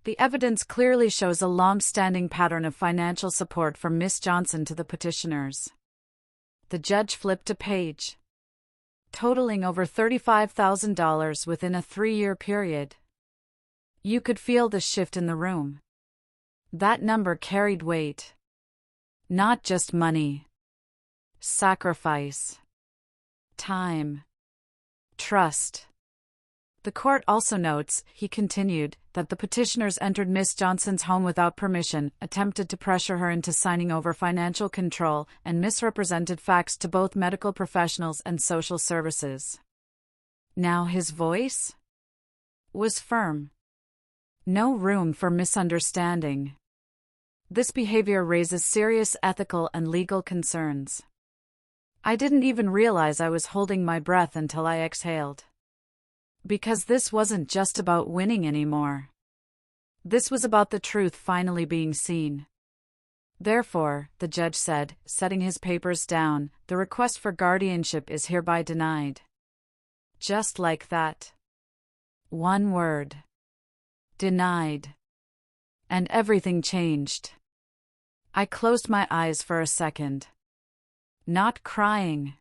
The evidence clearly shows a long-standing pattern of financial support from Miss Johnson to the petitioners. The judge flipped a page. Totaling over $35,000 within a 3-year period. You could feel the shift in the room. That number carried weight. Not just money. Sacrifice. Time. Trust. The court also notes, he continued, that the petitioners entered Miss Johnson's home without permission, attempted to pressure her into signing over financial control, and misrepresented facts to both medical professionals and social services. Now his voice was firm. No room for misunderstanding. This behavior raises serious ethical and legal concerns. I didn't even realize I was holding my breath until I exhaled. Because this wasn't just about winning anymore. This was about the truth finally being seen. Therefore, the judge said, setting his papers down, the request for guardianship is hereby denied. Just like that. One word. Denied. And everything changed. I closed my eyes for a second. Not crying.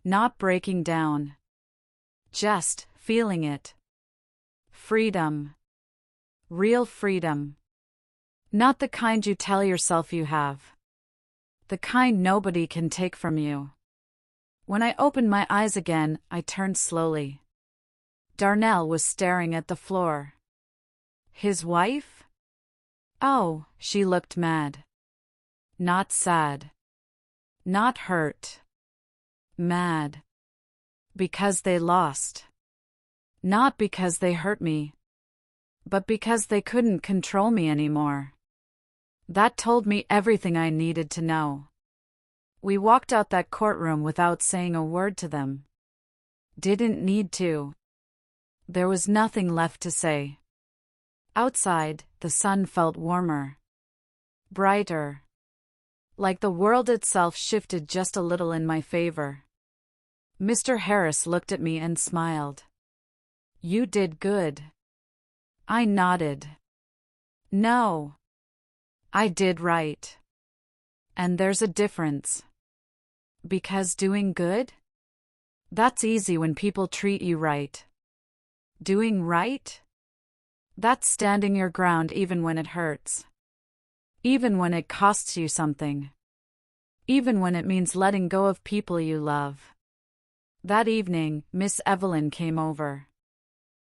Not breaking down. Just feeling it. Freedom. Real freedom. Not the kind you tell yourself you have. The kind nobody can take from you. When I opened my eyes again, I turned slowly. Darnell was staring at the floor. His wife? Oh, she looked mad. Not sad. Not hurt. Mad. Because they lost. Not because they hurt me. But because they couldn't control me anymore. That told me everything I needed to know. We walked out that courtroom without saying a word to them. Didn't need to. There was nothing left to say. Outside, the sun felt warmer. Brighter. Like the world itself shifted just a little in my favor. Mr. Harris looked at me and smiled. You did good. I nodded. No. I did right. And there's a difference. Because doing good? That's easy when people treat you right. Doing right? That's standing your ground even when it hurts. Even when it costs you something. Even when it means letting go of people you love. That evening, Miss Evelyn came over.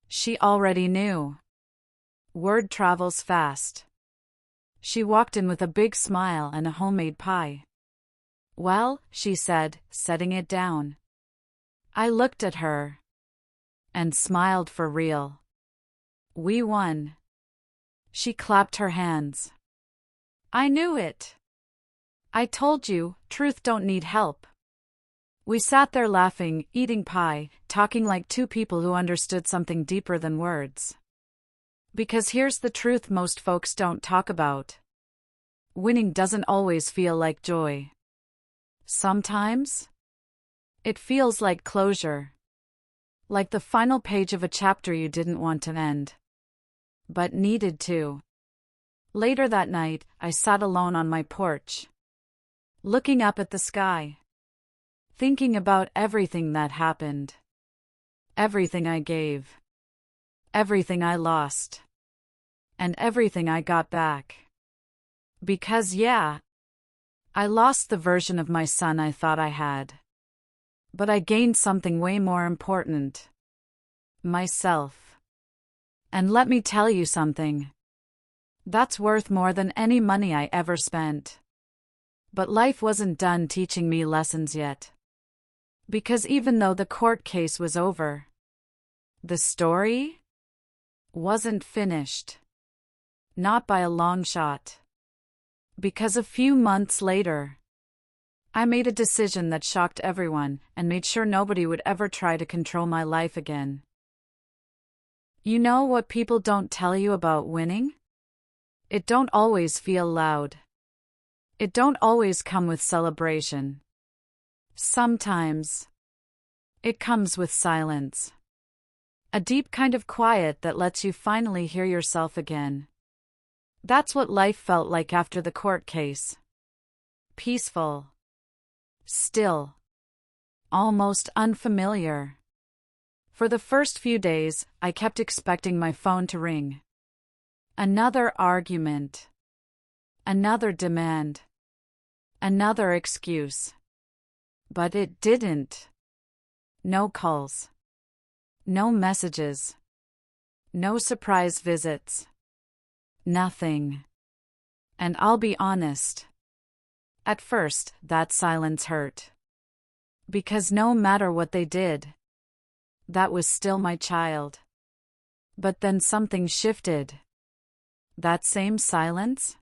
She already knew. Word travels fast. She walked in with a big smile and a homemade pie. "Well," she said, setting it down. I looked at her and smiled for real. "We won." She clapped her hands. "I knew it. I told you, truth don't need help." We sat there laughing, eating pie, talking like two people who understood something deeper than words. Because here's the truth most folks don't talk about. Winning doesn't always feel like joy. Sometimes it feels like closure. Like the final page of a chapter you didn't want to end, but needed to. Later that night, I sat alone on my porch, looking up at the sky, thinking about everything that happened. Everything I gave. Everything I lost. And everything I got back. Because yeah, I lost the version of my son I thought I had. But I gained something way more important. Myself. And let me tell you something. That's worth more than any money I ever spent. But life wasn't done teaching me lessons yet. Because even though the court case was over, the story wasn't finished. Not by a long shot. Because a few months later, I made a decision that shocked everyone and made sure nobody would ever try to control my life again. You know what people don't tell you about winning? It don't always feel loud. It don't always come with celebration. Sometimes it comes with silence. A deep kind of quiet that lets you finally hear yourself again. That's what life felt like after the court case. Peaceful. Still. Almost unfamiliar. For the first few days, I kept expecting my phone to ring. Another argument. Another demand. Another excuse. But it didn't. No calls. No messages. No surprise visits. Nothing. And I'll be honest. At first, that silence hurt. Because no matter what they did, that was still my child. But then something shifted. That same silence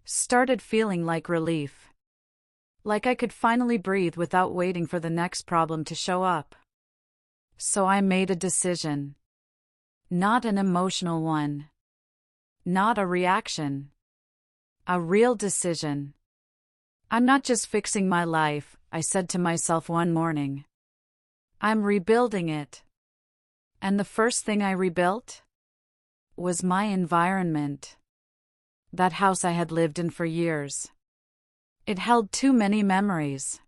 started feeling like relief. Like I could finally breathe without waiting for the next problem to show up. So I made a decision. Not an emotional one. Not a reaction. A real decision. I'm not just fixing my life, I said to myself one morning. I'm rebuilding it. And the first thing I rebuilt was my environment. That house I had lived in for years. It held too many memories.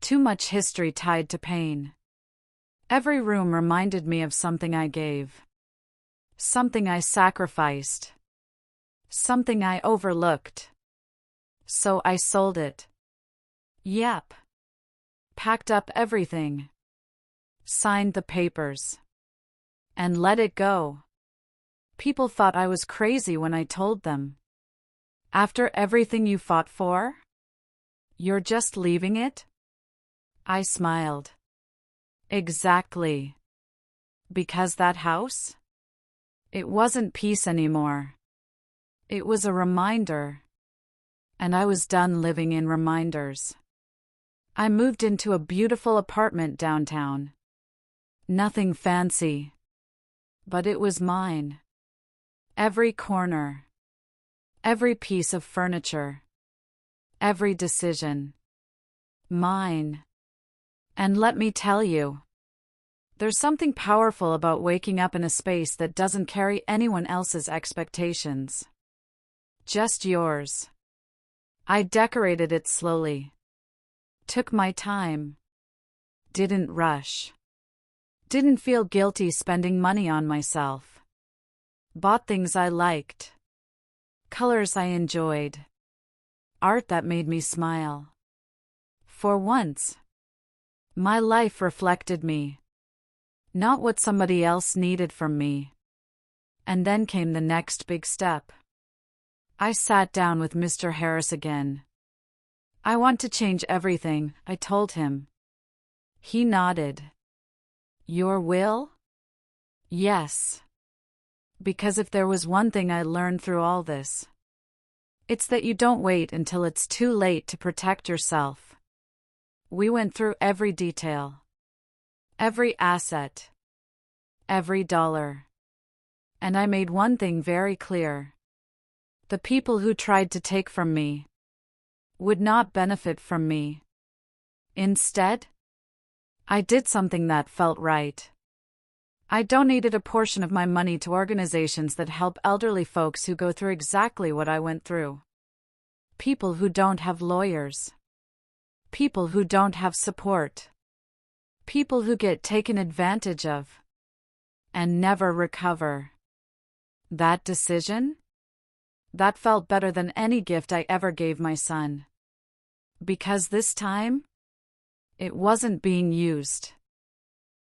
Too much history tied to pain. Every room reminded me of something I gave. Something I sacrificed. Something I overlooked. So I sold it. Yep. Packed up everything. Signed the papers. And let it go. People thought I was crazy when I told them. After everything you fought for? You're just leaving it? I smiled. Exactly. Because that house? It wasn't peace anymore. It was a reminder. And I was done living in reminders. I moved into a beautiful apartment downtown. Nothing fancy. But it was mine. Every corner. Every piece of furniture. Every decision. Mine. And let me tell you, there's something powerful about waking up in a space that doesn't carry anyone else's expectations. Just yours. I decorated it slowly. Took my time. Didn't rush. Didn't feel guilty spending money on myself. Bought things I liked. Colors I enjoyed. Art that made me smile. For once, my life reflected me. not what somebody else needed from me. And then came the next big step. I sat down with Mr. Harris again. I want to change everything, I told him. He nodded. Your will? Yes. Because if there was one thing I learned through all this, it's that you don't wait until it's too late to protect yourself. We went through every detail, every asset, every dollar. And I made one thing very clear. The people who tried to take from me would not benefit from me. Instead, I did something that felt right. I donated a portion of my money to organizations that help elderly folks who go through exactly what I went through. People who don't have lawyers. People who don't have support. People who get taken advantage of and never recover. That decision? That felt better than any gift I ever gave my son. Because this time, it wasn't being used.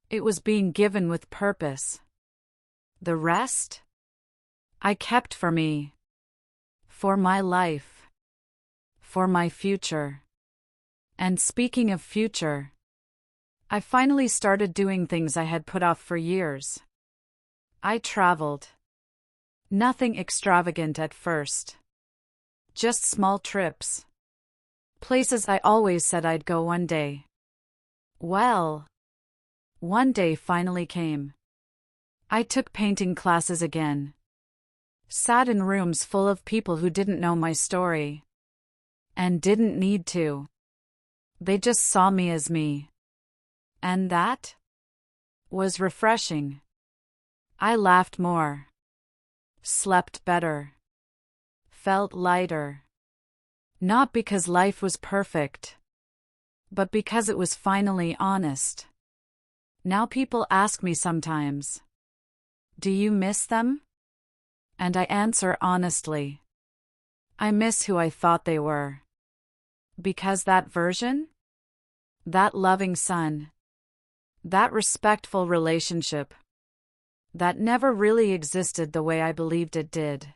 It was being given with purpose. The rest? I kept for me. For my life. For my future. And speaking of future, I finally started doing things I had put off for years. I traveled. Nothing extravagant at first. Just small trips. Places I always said I'd go one day. Well, one day finally came. I took painting classes again. Sat in rooms full of people who didn't know my story. And didn't need to. They just saw me as me. And that was refreshing. I laughed more. Slept better. Felt lighter. Not because life was perfect, but because it was finally honest. Now people ask me sometimes, do you miss them? And I answer honestly, I miss who I thought they were. Because that version? That loving son. That respectful relationship. That never really existed the way I believed it did.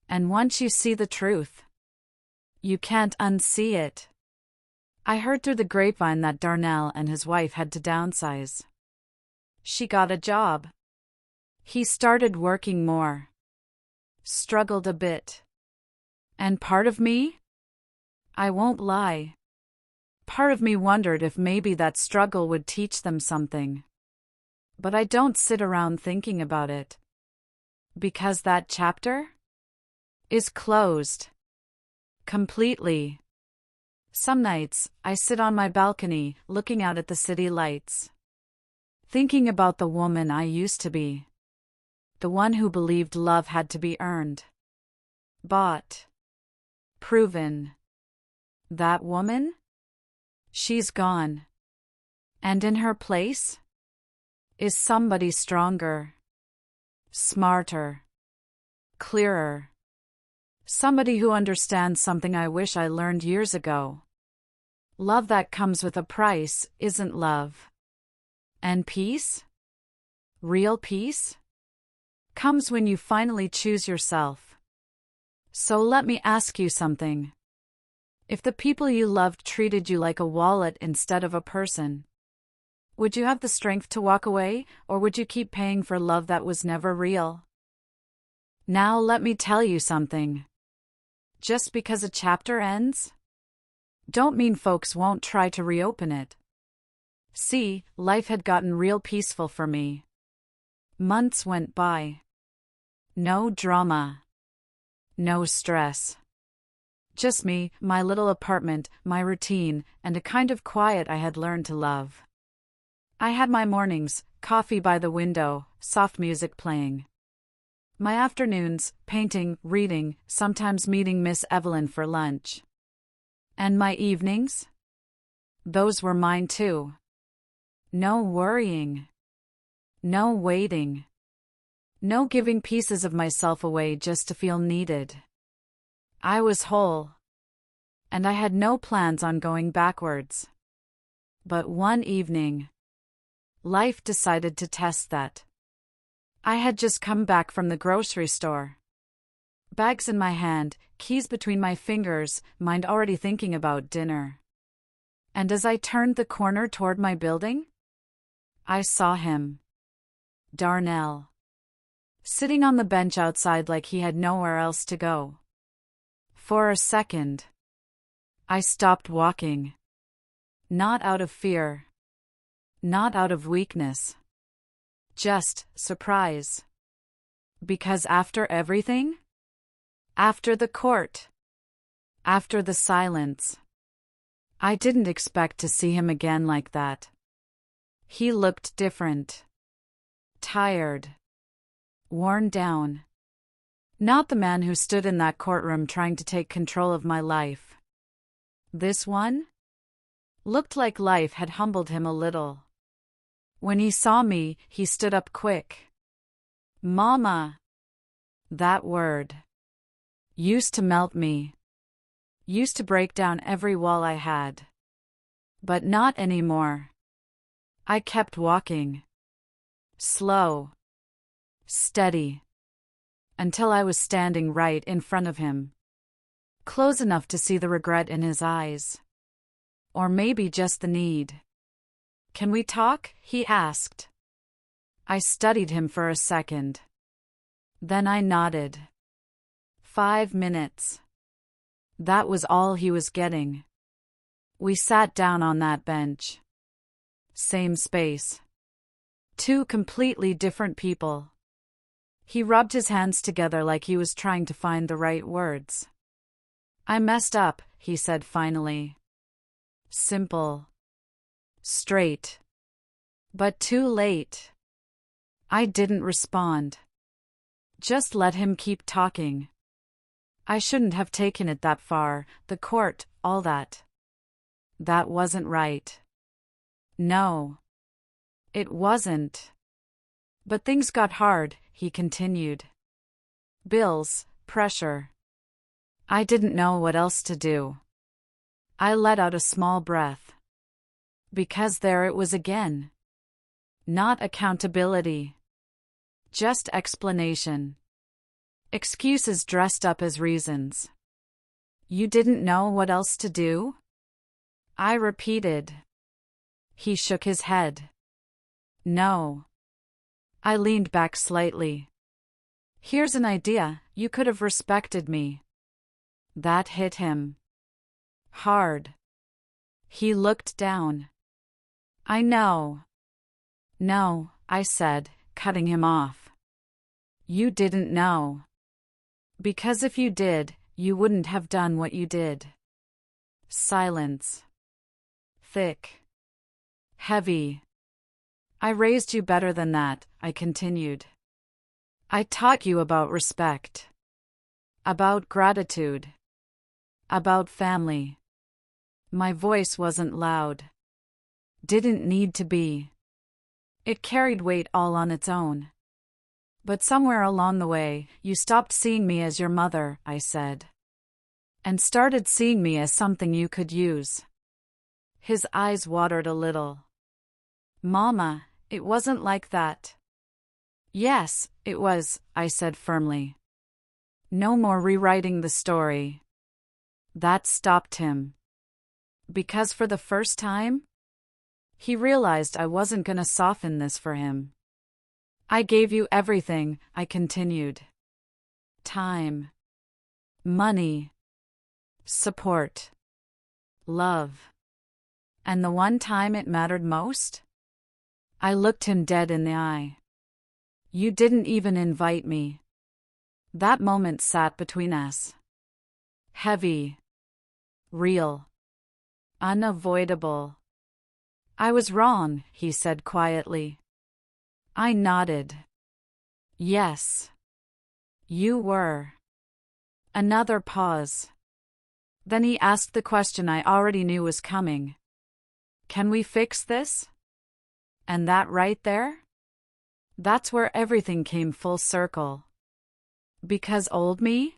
And once you see the truth, you can't unsee it. I heard through the grapevine that Darnell and his wife had to downsize. She got a job. He started working more. Struggled a bit. And part of me? I won't lie. Part of me wondered if maybe that struggle would teach them something. But I don't sit around thinking about it. Because that chapter is closed. Completely. Some nights, I sit on my balcony, looking out at the city lights. Thinking about the woman I used to be. The one who believed love had to be earned. Bought. Proven. That woman? She's gone. And in her place is somebody stronger. Smarter. Clearer. Somebody who understands something I wish I learned years ago. Love that comes with a price isn't love. And peace? Real peace? Comes when you finally choose yourself. So let me ask you something. If the people you loved treated you like a wallet instead of a person, would you have the strength to walk away, or would you keep paying for love that was never real? Now let me tell you something. Just because a chapter ends, don't mean folks won't try to reopen it. See, life had gotten real peaceful for me. Months went by. No drama. No stress. Just me, my little apartment, my routine, and a kind of quiet I had learned to love. I had my mornings, coffee by the window, soft music playing. My afternoons, painting, reading, sometimes meeting Miss Evelyn for lunch. And my evenings? Those were mine too. No worrying. No waiting. No giving pieces of myself away just to feel needed. I was whole. And I had no plans on going backwards. But one evening, Life decided to test that. I had just come back from the grocery store. Bags in my hand, keys between my fingers, mind already thinking about dinner. And as I turned the corner toward my building, I saw him. Darnell. Sitting on the bench outside like he had nowhere else to go. For a second, I stopped walking. Not out of fear. Not out of weakness. Just surprise. Because after everything? After the court. After the silence. I didn't expect to see him again like that. He looked different. Tired. Worn down. Not the man who stood in that courtroom trying to take control of my life. This one? Looked like life had humbled him a little. When he saw me, he stood up quick. Mama. That word. Used to melt me. Used to break down every wall I had. But not anymore. I kept walking. Slow. Steady. Until I was standing right in front of him. Close enough to see the regret in his eyes. Or maybe just the need. Can we talk? He asked. I studied him for a second. Then I nodded. 5 minutes. That was all he was getting. We sat down on that bench. Same space. 2 completely different people. He rubbed his hands together like he was trying to find the right words. I messed up, he said finally. Simple. Straight. But too late. I didn't respond. Just let him keep talking. I shouldn't have taken it that far, the court, all that. That wasn't right. No. It wasn't. But things got hard, he continued. Bills, pressure. I didn't know what else to do. I let out a small breath. Because there it was again. Not accountability. Just explanation. Excuses dressed up as reasons. You didn't know what else to do? I repeated. He shook his head. No. I leaned back slightly. Here's an idea, you could have respected me. That hit him. Hard. He looked down. I know. No, I said, cutting him off. You didn't know. Because if you did, you wouldn't have done what you did. Silence. Thick. Heavy. I raised you better than that, I continued. I taught you about respect. About gratitude. About family. My voice wasn't loud. Didn't need to be. It carried weight all on its own. But somewhere along the way, you stopped seeing me as your mother, I said. And started seeing me as something you could use. His eyes watered a little. Mama, it wasn't like that. Yes, it was, I said firmly. No more rewriting the story. That stopped him. Because for the first time, he realized I wasn't gonna soften this for him. I gave you everything, I continued. Time. Money. Support. Love. And the one time it mattered most? I looked him dead in the eye. You didn't even invite me. That moment sat between us. Heavy. Real. Unavoidable. I was wrong, he said quietly. I nodded. Yes. You were. Another pause. Then he asked the question I already knew was coming. Can we fix this? And that right there? That's where everything came full circle. Because old me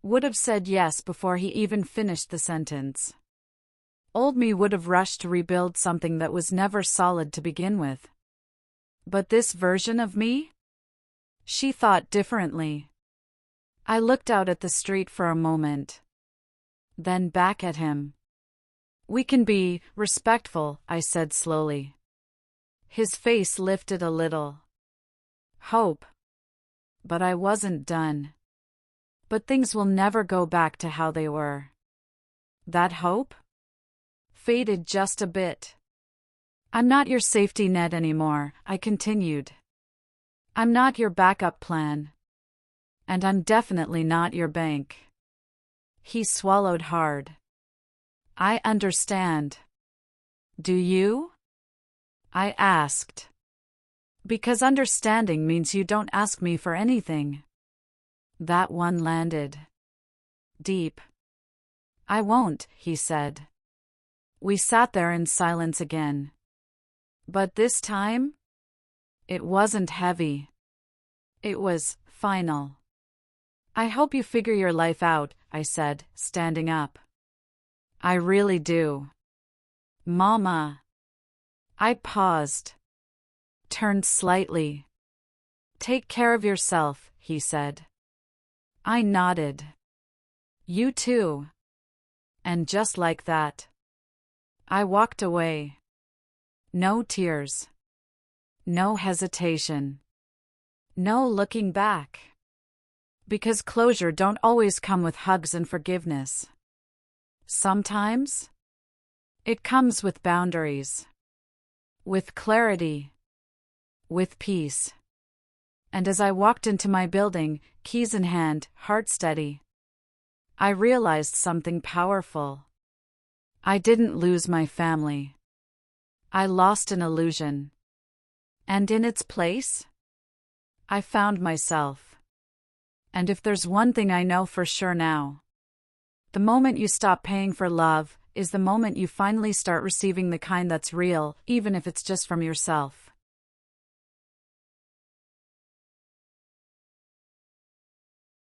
would have said yes before he even finished the sentence. Old me would have rushed to rebuild something that was never solid to begin with. But this version of me? She thought differently. I looked out at the street for a moment. Then back at him. "We can be respectful," I said slowly. His face lifted a little. "Hope." But I wasn't done. "But things will never go back to how they were." That hope faded just a bit. "I'm not your safety net anymore," I continued. "I'm not your backup plan. And I'm definitely not your bank." He swallowed hard. "I understand." "Do you?" I asked. "Because understanding means you don't ask me for anything." That one landed deep. "I won't," he said. We sat there in silence again. But this time, it wasn't heavy. It was final. "I hope you figure your life out," I said, standing up. "I really do." "Mama." I paused. Turned slightly. "Take care of yourself," he said. I nodded. "You too." And just like that, I walked away. No tears. No hesitation. No looking back. Because closure don't always come with hugs and forgiveness. Sometimes, it comes with boundaries. With clarity. With peace. And as I walked into my building, keys in hand, heart steady, I realized something powerful. I didn't lose my family. I lost an illusion. And in its place, I found myself. And if there's one thing I know for sure now, the moment you stop paying for love is the moment you finally start receiving the kind that's real, even if it's just from yourself.